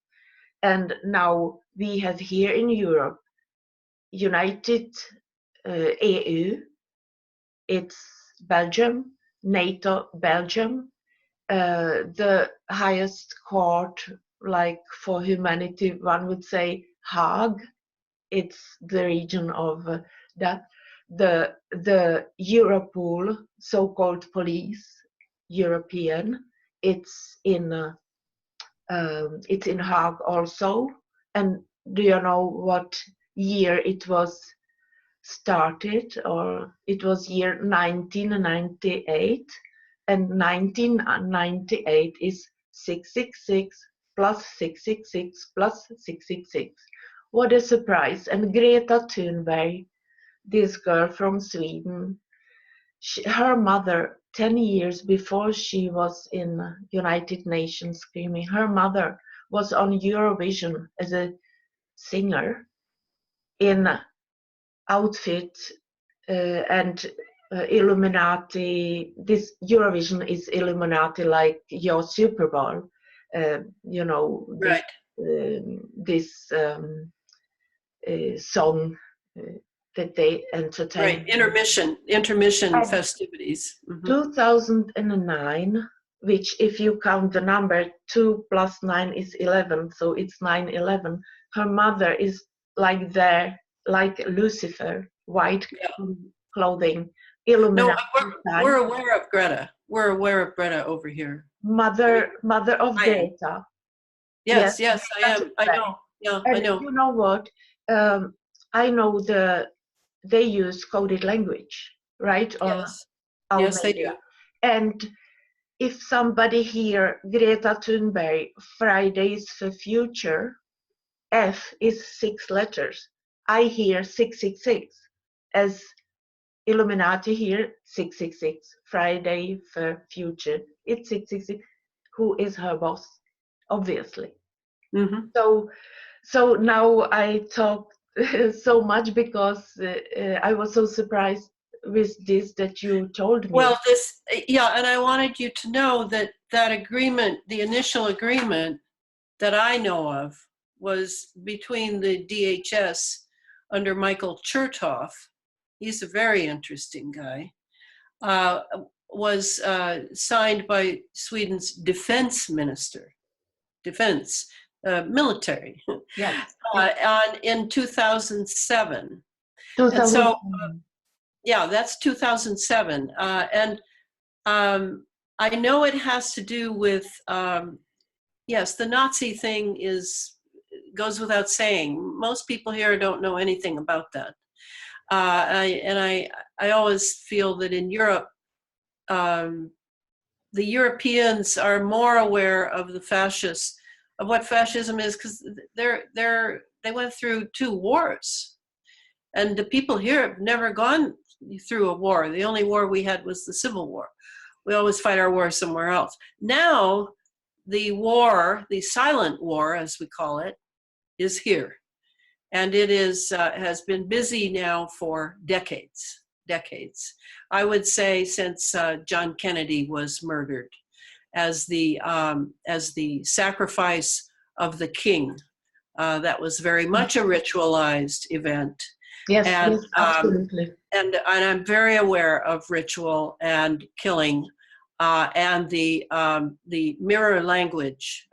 and now we have here in Europe United EU, it's Belgium, NATO Belgium, the highest court like for humanity, one would say Hague, it's the region of that. The Europol, so-called police, European, it's in Hague also. And do you know what year it was started? Or it was year 1998, and 1998 is 666 plus 666 plus 666. What a surprise! And Greta Thunberg, this girl from Sweden, her mother, 10 years before she was in United Nations screaming, her mother was on Eurovision as a singer in outfit and Illuminati. This Eurovision is Illuminati, like your Super Bowl, you know, right. This song that they entertain. Right, intermission festivities. 2009, which if you count the number 2 plus 9 is 11, so it's 9/11. Her mother is like there like Lucifer, white Yeah. clothing, No, Illuminati we're sign. aware of Greta. We're aware of Greta over here. Mother of I am. Greta. Yes, Yes, yes, I Greta am. I Thunberg. know. Yeah, I And know. you know what? I know they use coded language, right, on Yes. our Yes, they media. do. And if somebody hear Greta Thunberg, Fridays for Future, F is 6 letters. I hear 666 as Illuminati here, 666. Friday for Future, it's 666. Who is her boss? Obviously. Mm-hmm. So now I talk so much because I was so surprised with this that you told me. Well, yeah, and I wanted you to know that that agreement, the initial agreement that I know of, was between the DHS under Michael Chertoff. He's a very interesting guy. Was signed by Sweden's defense minister, military, Yes. in 2007. And so, 2007. yeah, that's 2007. And I know it has to do with, yes, the Nazi thing goes without saying. Most people here don't know anything about that. I always feel that in Europe, the Europeans are more aware of of what fascism is, because they went through 2 wars, and the people here have never gone through a war. The only war we had was the Civil War. We always fight our war somewhere else. Now, the war, the silent war, as we call it, is here. And it has been busy now for decades. I would say since John Kennedy was murdered as the sacrifice of the king. That was very much a ritualized event. Yes, And, yes, absolutely. And I'm very aware of ritual and killing, and the mirror language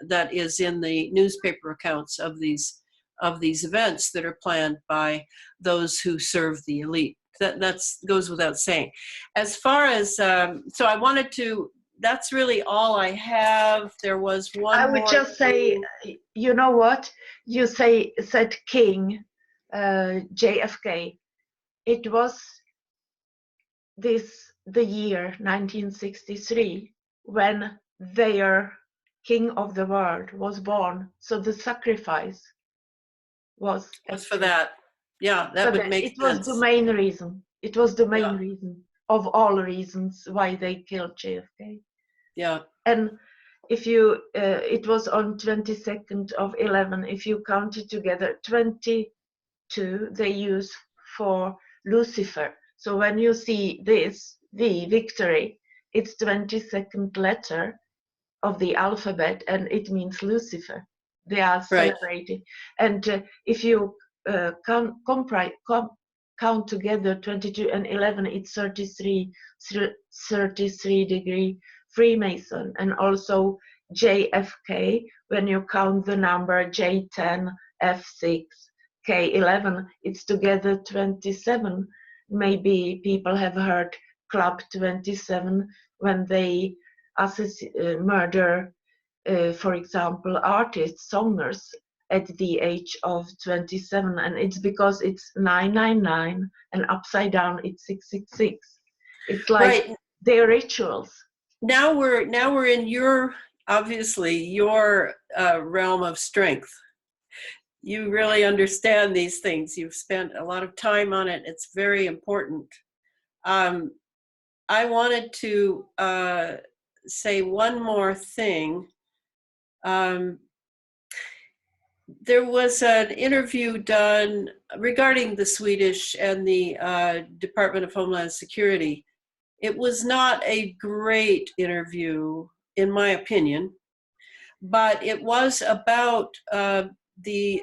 that is in the newspaper accounts of these events that are planned by those who serve the elite. That goes without saying. As far as so, I wanted to. That's really all I have. There was one. I would just say, you know what you said, King, JFK. It was the year 1963 when their king of the world was born. So the sacrifice was. As for that, yeah, that would make sense. It was the main reason. It was the main Yeah. reason of all reasons why they killed JFK. Yeah. And if you, it was on 22nd of 11. If you count it together, 22 they use for Lucifer. So when you see this, the victory, it's 22nd letter of the alphabet, and it means Lucifer. They are celebrating. And if you count together 22 and 11, it's 33 degree Freemason. And also JFK, when you count the number J10, F6, K11, it's together 27. Maybe people have heard Club 27 when they murder, for example, artists, songers at the age of 27, and it's because it's 999 and upside down it's 666. It's like their rituals. Now we're in your, obviously, your realm of strength. You really understand these things. You've spent a lot of time on it. It's very important. I wanted to say one more thing. There was an interview done regarding the Swedish and the Department of Homeland Security. It was not a great interview, in my opinion, but it was about the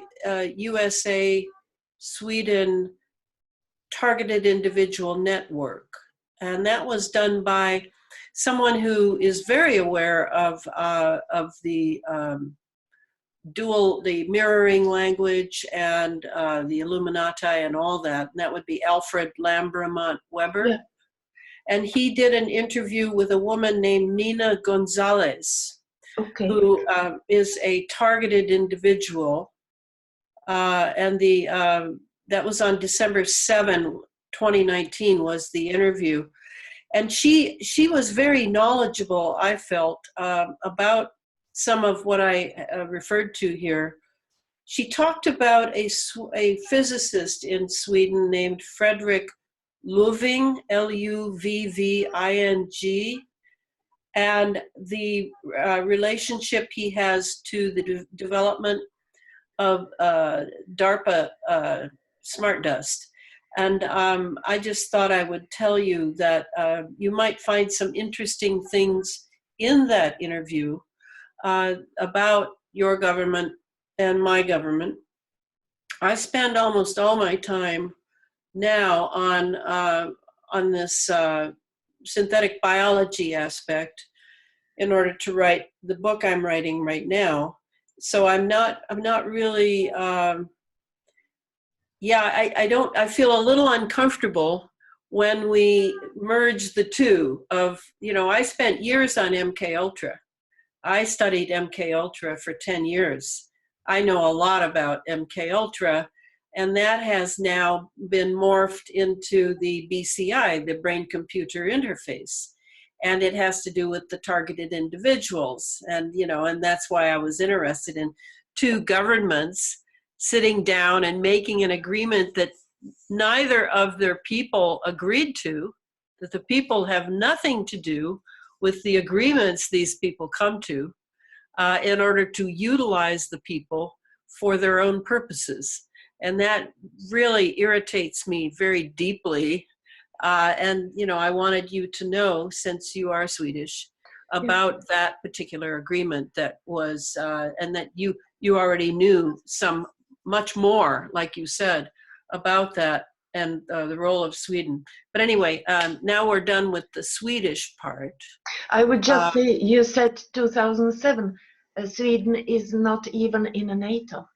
USA-Sweden targeted individual network. And that was done by someone who is very aware of the the mirroring language and the Illuminati and all that. And that would be Alfred Lambremont Webre. Yeah. And he did an interview with a woman named Nina Gonzalez, Okay. who is a targeted individual. And that was on December 7, 2019 was the interview. And she was very knowledgeable, I felt, about some of what I referred to here. She talked about a physicist in Sweden named Frederick Luving, Luvving, and the relationship he has to the development of DARPA smart dust. And I just thought I would tell you that you might find some interesting things in that interview about your government and my government. I spend almost all my time now on this synthetic biology aspect in order to write the book I'm writing right now. So I'm not really, I feel a little uncomfortable when we merge the two of, I spent years on MK Ultra. I studied MK Ultra for 10 years. I know a lot about MK Ultra, and that has now been morphed into the BCI, the brain-computer interface. And it has to do with the targeted individuals. And, and that's why I was interested in two governments sitting down and making an agreement that neither of their people agreed to, that the people have nothing to do with the agreements these people come to in order to utilize the people for their own purposes. And that really irritates me very deeply. And, I wanted you to know, since you are Swedish, about that particular agreement that was, and that you already knew much more, like you said, about that and the role of Sweden. But anyway, now we're done with the Swedish part. I would just say, you said 2007, Sweden is not even in a NATO,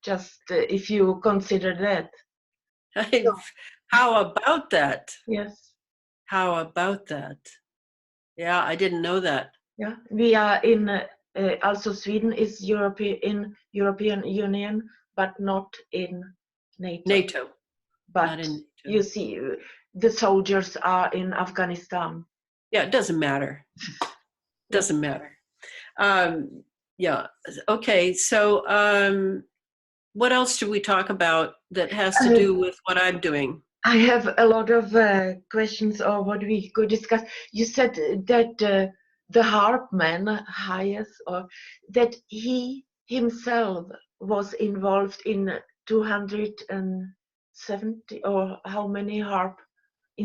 just if you consider that. How about that? Yes. How about that? Yeah, I didn't know that. Yeah, we are in, also Sweden is European Union, but not in NATO. But not in NATO. You see, the soldiers are in Afghanistan. Yeah, it doesn't matter. Doesn't matter. Yeah. Okay. So, what else should we talk about that has to do with what I'm doing? I have a lot of questions or what we could discuss. You said that the HAARP man, or that he himself was involved in 270 or how many HAARP?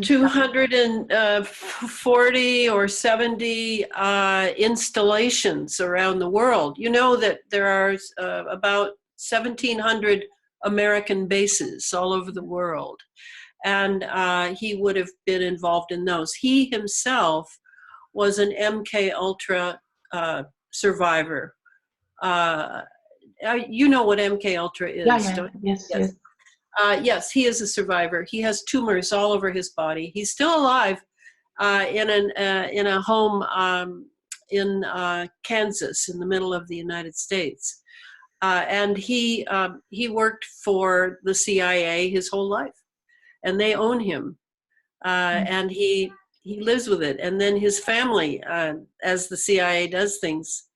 240 or 70 installations around the world. You know that there are about 1,700 American bases all over the world. And he would have been involved in those. He himself was an MK Ultra survivor. You know what MK Ultra is, don't you? Yes. Yes, he is a survivor. He has tumors all over his body. He's still alive in a home in Kansas, in the middle of the United States. And he worked for the CIA his whole life. And they own him, and he lives with it. And then his family, as the CIA does things,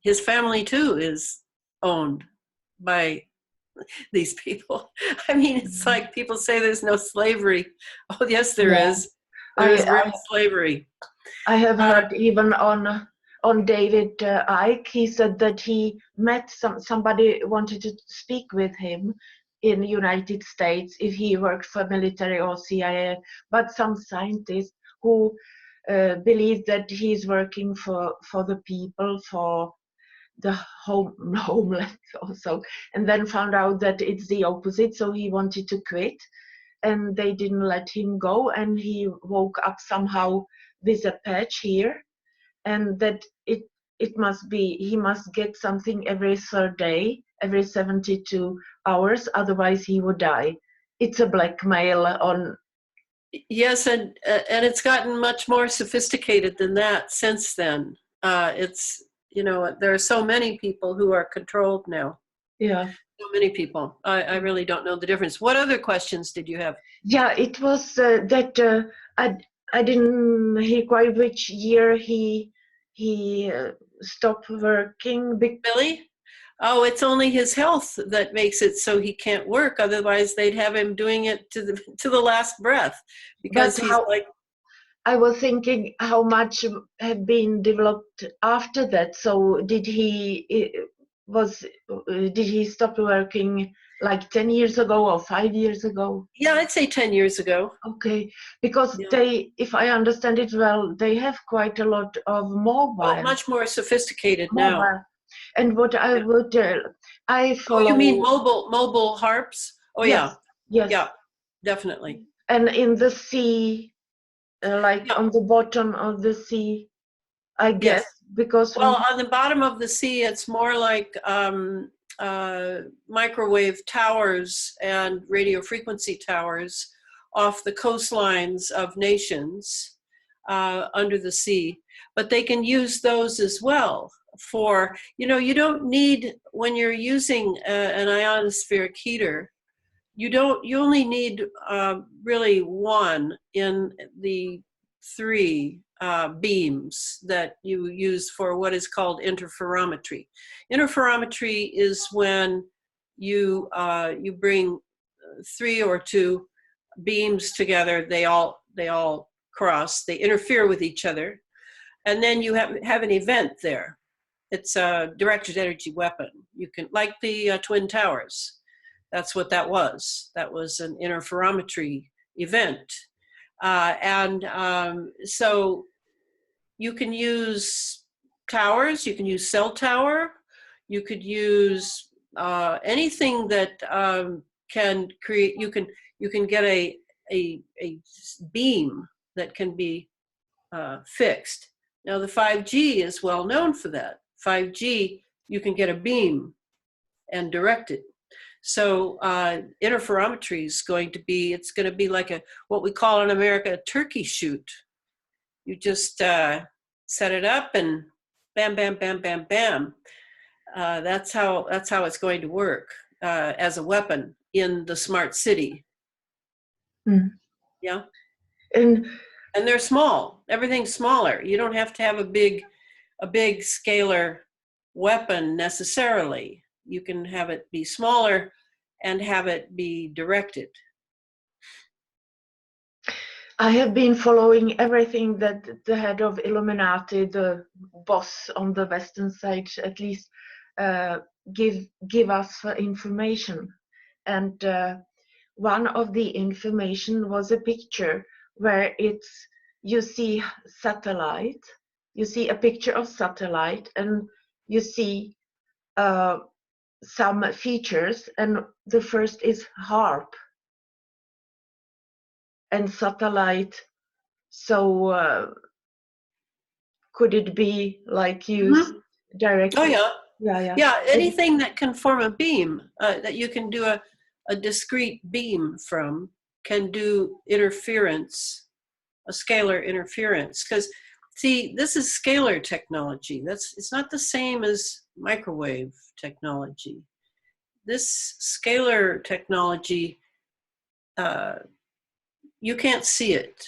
his family too is owned by these people. I mean, it's like people say there's no slavery. Oh, yes, there is. There's real slavery. I have heard even on David Icke, he said that he met somebody wanted to speak with him in the United States if he worked for military or CIA, but some scientists who believe that he's working for the people, for the homeland also, and then found out that it's the opposite, so he wanted to quit and they didn't let him go, and he woke up somehow with a patch here, and that it must be he must get something every third day, every 72 hours, otherwise he would die. It's a blackmail on. Yes, and it's gotten much more sophisticated than that since then. It's, you know, there are so many people who are controlled now. Yeah. So many people. I really don't know the difference. What other questions did you have? Yeah, it was that I didn't hear quite which year he stopped working. Billy? Oh, it's only his health that makes it so he can't work. Otherwise, they'd have him doing it to the last breath, because But he's like. I was thinking how much had been developed after that. So did he stop working like 10 years ago or 5 years ago? Yeah, I'd say 10 years ago. Okay, because Yeah. they, if I understand it well, they have quite a lot of mobile. Oh, much more sophisticated now. And what I would, I follow. Oh, you mean mobile HAARPs? Oh, yes, yeah. yes. Yeah, definitely. And in the sea, like on the bottom of the sea, I guess, yes. because. Well, on the bottom of the sea, it's more like microwave towers and radio frequency towers off the coastlines of nations under the sea. But they can use those as well for, you know, you don't need, when you're using an ionospheric heater, you only need really one in the three beams that you use for what is called interferometry. Interferometry is when you bring three or two beams together. They all cross. They interfere with each other, and then you have an event there. It's a directed energy weapon. You can, like the Twin Towers. That's what that was. That was an interferometry event. So you can use towers, you can use cell tower, you could use anything that can create, you can get a beam that can be fixed. Now the 5G is well known for that. 5G, you can get a beam and direct it. So interferometry is going to be, it's going to be like what we call in America a turkey shoot. You just set it up and bam, bam, bam, bam, bam. That's how it's going to work as a weapon in the smart city. Mm. Yeah. And they're small. Everything's smaller. You don't have to have a big scalar weapon necessarily. You can have it be smaller and have it be directed. I have been following everything that the head of Illuminati, the boss on the Western side, at least give us for information. And one of the information was a picture where you see satellite, you see a picture of satellite, and you see some features, and the first is HAARP and satellite. So could it be like used directly? Oh yeah. Yeah, anything that can form a beam, that you can do a discrete beam from, can do interference, a scalar interference. Because see, this is scalar technology. It's not the same as microwave technology. This scalar technology, you can't see it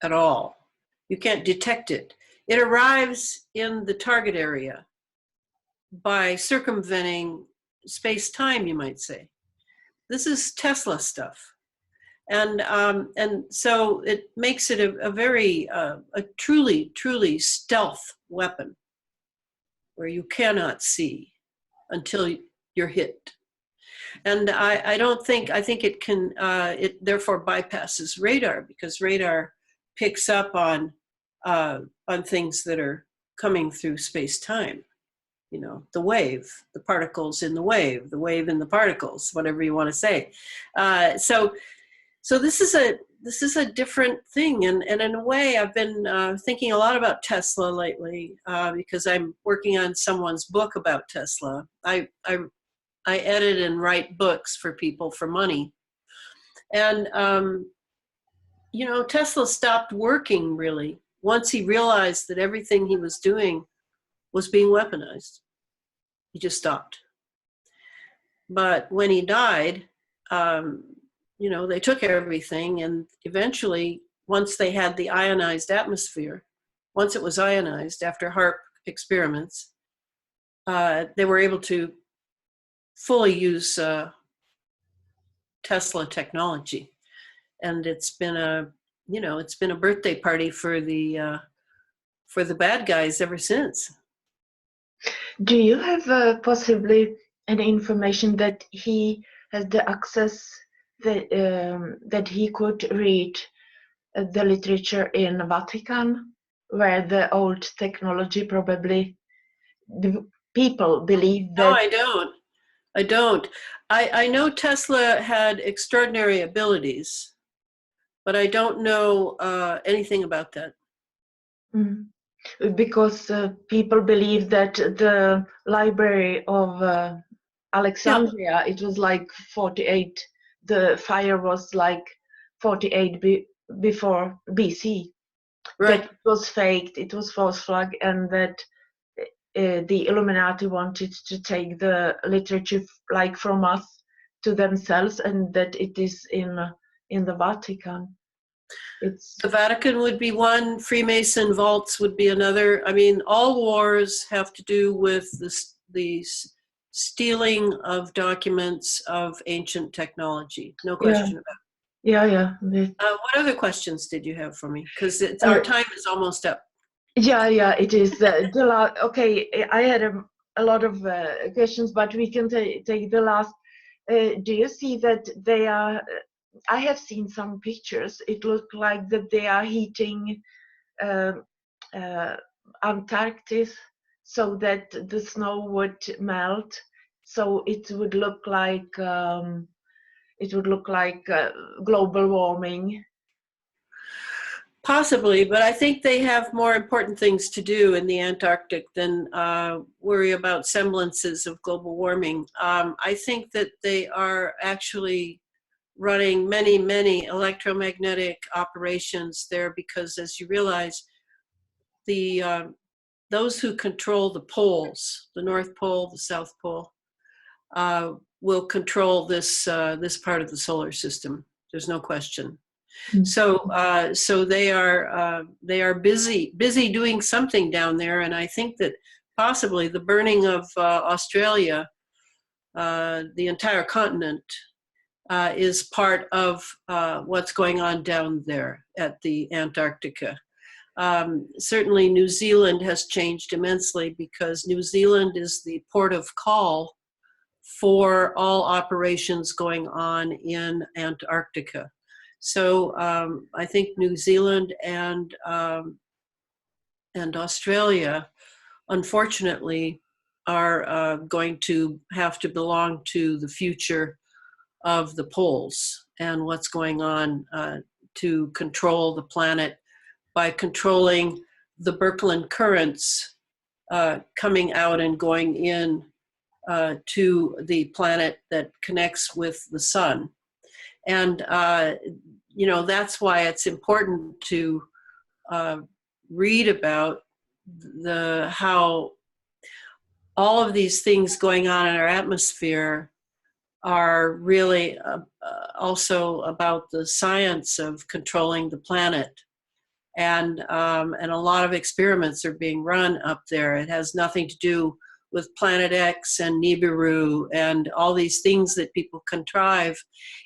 at all. You can't detect it. It arrives in the target area by circumventing space-time, you might say. This is Tesla stuff. And so it makes it a very, a truly stealth weapon where you cannot see until you're hit. And I think it can, it therefore bypasses radar, because radar picks up on things that are coming through space-time. You know, the wave, the particles in the wave in the particles, whatever you want to say. So this is this is a different thing. And in a way, I've been thinking a lot about Tesla lately because I'm working on someone's book about Tesla. I edit and write books for people for money. And, Tesla stopped working, really, once he realized that everything he was doing was being weaponized. He just stopped. But when he died, they took everything, and eventually, once they had the ionized atmosphere, once it was ionized after HAARP experiments, they were able to fully use Tesla technology. And it's been a birthday party for the bad guys ever since. Do you have possibly any information that he has the access that he could read the literature in Vatican, where the old technology probably the people believe that? No, I don't. I know Tesla had extraordinary abilities, but I don't know anything about that. Mm. Because people believe that the library of Alexandria, it was like 48, the fire was like 48 before BC. Right. That it was faked, it was false flag, and that the Illuminati wanted to take the literature like from us to themselves, and that it is in the Vatican. The Vatican would be one, Freemason vaults would be another. I mean, all wars have to do with the stealing of documents of ancient technology. No question about it. Yeah. What other questions did you have for me? Because our time is almost up. Yeah, it is. Okay, I had a lot of questions, but we can take the last. Do you see that they are? I have seen some pictures. It looked like that they are heating Antarctic so that the snow would melt. So it would look like global warming. Possibly, but I think they have more important things to do in the Antarctic than worry about semblances of global warming. I think that they are actually running many electromagnetic operations there because, as you realize, those who control the poles, the North Pole, the South Pole, will control this part of the solar system. There's no question. Mm-hmm. So they are busy doing something down there, and I think that possibly the burning of Australia, the entire continent, is part of what's going on down there at the Antarctica. Certainly New Zealand has changed immensely because New Zealand is the port of call for all operations going on in Antarctica. So I think New Zealand and Australia, unfortunately, are going to have to belong to the future of the poles and what's going on to control the planet by controlling the Birkeland currents coming out and going in to the planet that connects with the sun. And, that's why it's important to read about how all of these things going on in our atmosphere are really also about the science of controlling the planet. And a lot of experiments are being run up there. It has nothing to do with Planet X and Nibiru and all these things that people contrive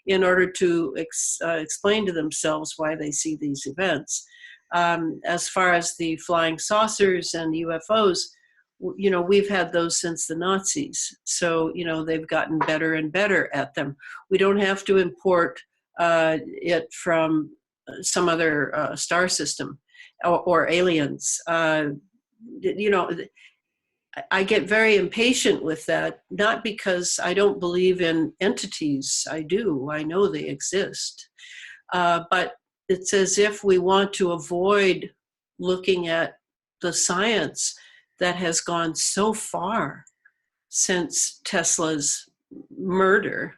in order to explain to themselves why they see these events. As far as the flying saucers and UFOs, we've had those since the Nazis. So, they've gotten better and better at them. We don't have to import it from some other star system or aliens. I get very impatient with that, not because I don't believe in entities. I do. I know they exist. But it's as if we want to avoid looking at the science that has gone so far since Tesla's murder.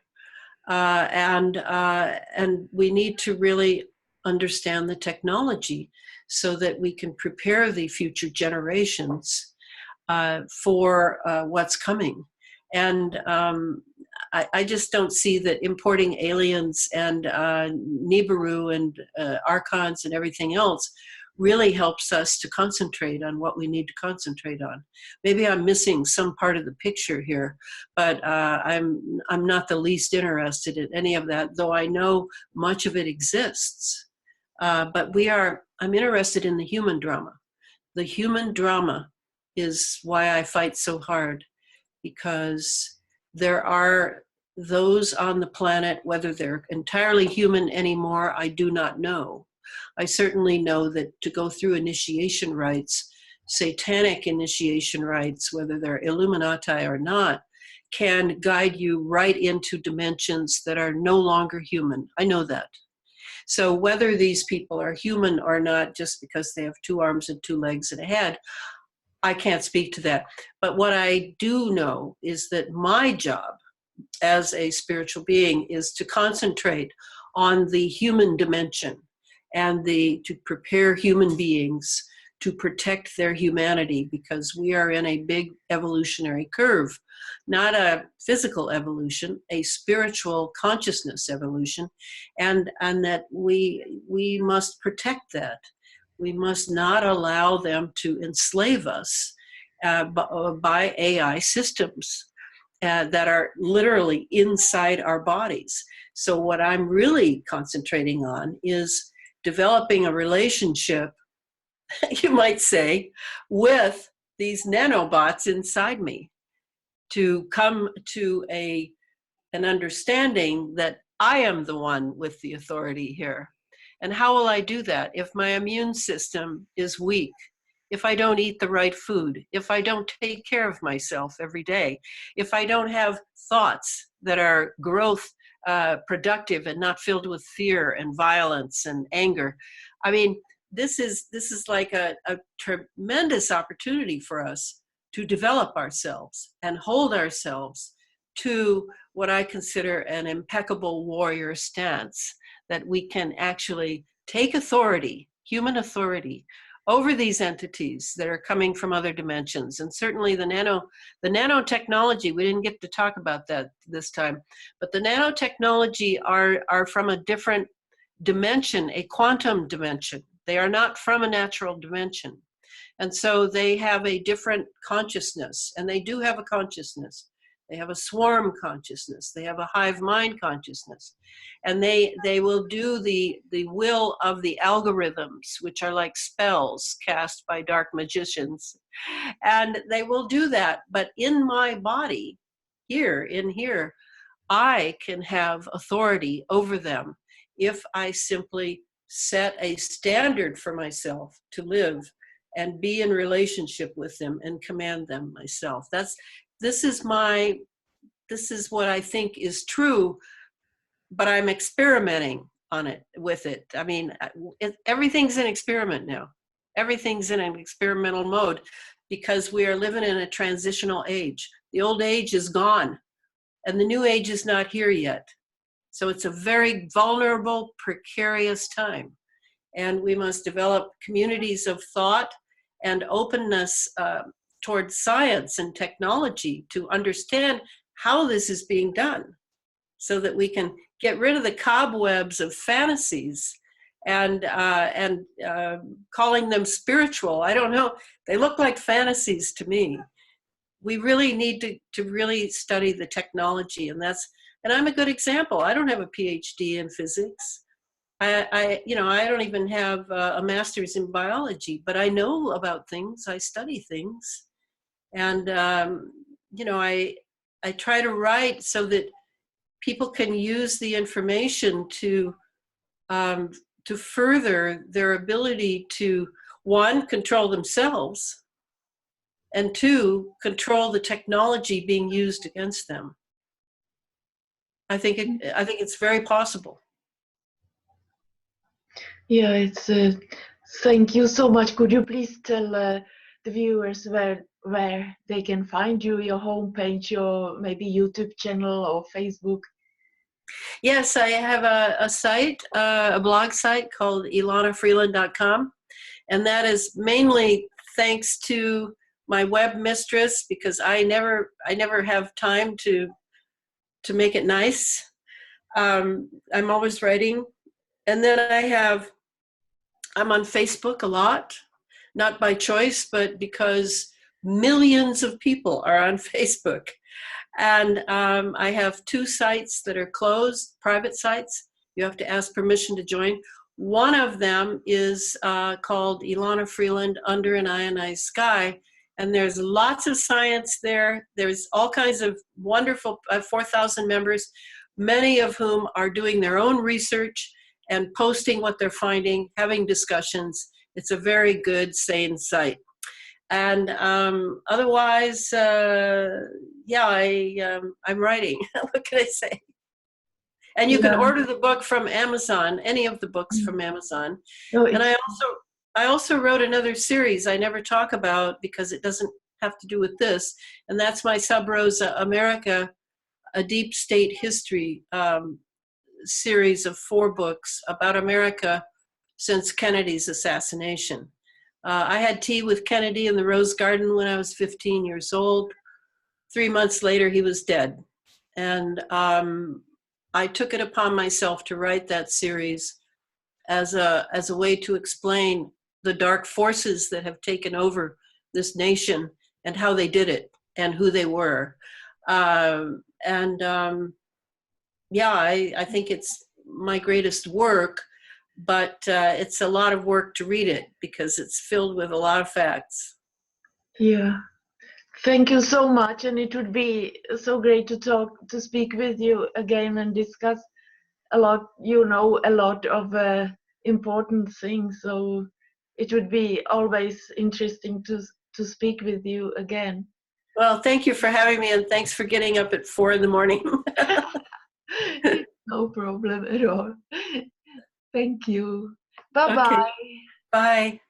And we need to really understand the technology so that we can prepare the future generations for what's coming. And I just don't see that importing aliens and Nibiru and archons and everything else really helps us to concentrate on what we need to concentrate on. Maybe I'm missing some part of the picture here, but I'm not the least interested in any of that, though I know much of it exists. But I'm interested in the human drama. The human drama is why I fight so hard, because there are those on the planet, whether they're entirely human anymore, I do not know. I certainly know that to go through initiation rites, satanic initiation rites, whether they're Illuminati or not, can guide you right into dimensions that are no longer human. I know that. So whether these people are human or not, just because they have 2 arms and 2 legs and a head, I can't speak to that. But what I do know is that my job as a spiritual being is to concentrate on the human dimension and to prepare human beings to protect their humanity, because we are in a big evolutionary curve, not a physical evolution, a spiritual consciousness evolution, and that we must protect that. We must not allow them to enslave us by AI systems that are literally inside our bodies. So what I'm really concentrating on is developing a relationship, you might say, with these nanobots inside me, to come to an understanding that I am the one with the authority here. And how will I do that? If my immune system is weak, if I don't eat the right food, if I don't take care of myself every day, if I don't have thoughts that are growth productive and not filled with fear and violence and anger. I mean, this is like a tremendous opportunity for us to develop ourselves and hold ourselves to what I consider an impeccable warrior stance, that we can actually take authority, human authority, over these entities that are coming from other dimensions. And certainly the nanotechnology, we didn't get to talk about that this time, but the nanotechnology are from a different dimension, a quantum dimension. They are not from a natural dimension. And so they have a different consciousness, and they do have a consciousness. They have a swarm consciousness. They have a hive mind consciousness. And they will do the will of the algorithms, which are like spells cast by dark magicians. And they will do that. But in my body, here, I can have authority over them if I simply set a standard for myself to live and be in relationship with them and command them myself. This is what I think is true, but I'm experimenting on it with it. I mean, everything's an experiment now. Everything's in an experimental mode because we are living in a transitional age. The old age is gone and the new age is not here yet. So it's a very vulnerable, precarious time. And we must develop communities of thought and openness towards science and technology to understand how this is being done, so that we can get rid of the cobwebs of fantasies and calling them spiritual. I don't know. They look like fantasies to me. We really need to really study the technology, and I'm a good example. I don't have a PhD in physics. I don't even have a master's in biology, but I know about things. I study things, and I try to write so that people can use the information to further their ability to, 1, control themselves, and 2, control the technology being used against them. I think it's very possible. Yeah, it's thank you so much. Could you please tell the viewers where they can find you, your homepage, your maybe YouTube channel or Facebook? Yes, I have a site, a blog site called ElanaFreeland.com, and that is mainly thanks to my web mistress, because I never have time to make it nice. I'm always writing, and then I'm on Facebook a lot, not by choice, but because millions of people are on Facebook. And I have 2 sites that are closed, private sites. You have to ask permission to join. One of them is called Elana Freeland Under an Ionized Sky. And there's lots of science there. There's all kinds of wonderful, 4,000 members, many of whom are doing their own research and posting what they're finding, having discussions. It's a very good, sane site. And otherwise, yeah, I'm writing. What can I say? And you can order the book from Amazon, any of the books from Amazon. No, And I also wrote another series I never talk about because it doesn't have to do with this. And that's my Sub Rosa America, a deep state history series of 4 books about America since Kennedy's assassination. I had tea with Kennedy in the Rose Garden when I was 15 years old. 3 months later, he was dead. And I took it upon myself to write that series as a way to explain the dark forces that have taken over this nation and how they did it and who they were. Yeah, I think it's my greatest work, but it's a lot of work to read it because it's filled with a lot of facts. Yeah. Thank you so much, and it would be so great to speak with you again and discuss a lot, a lot of important things. So it would be always interesting to speak with you again. Well, thank you for having me, and thanks for getting up at 4 in the morning. No problem at all. Thank you. Bye-bye. Okay. Bye.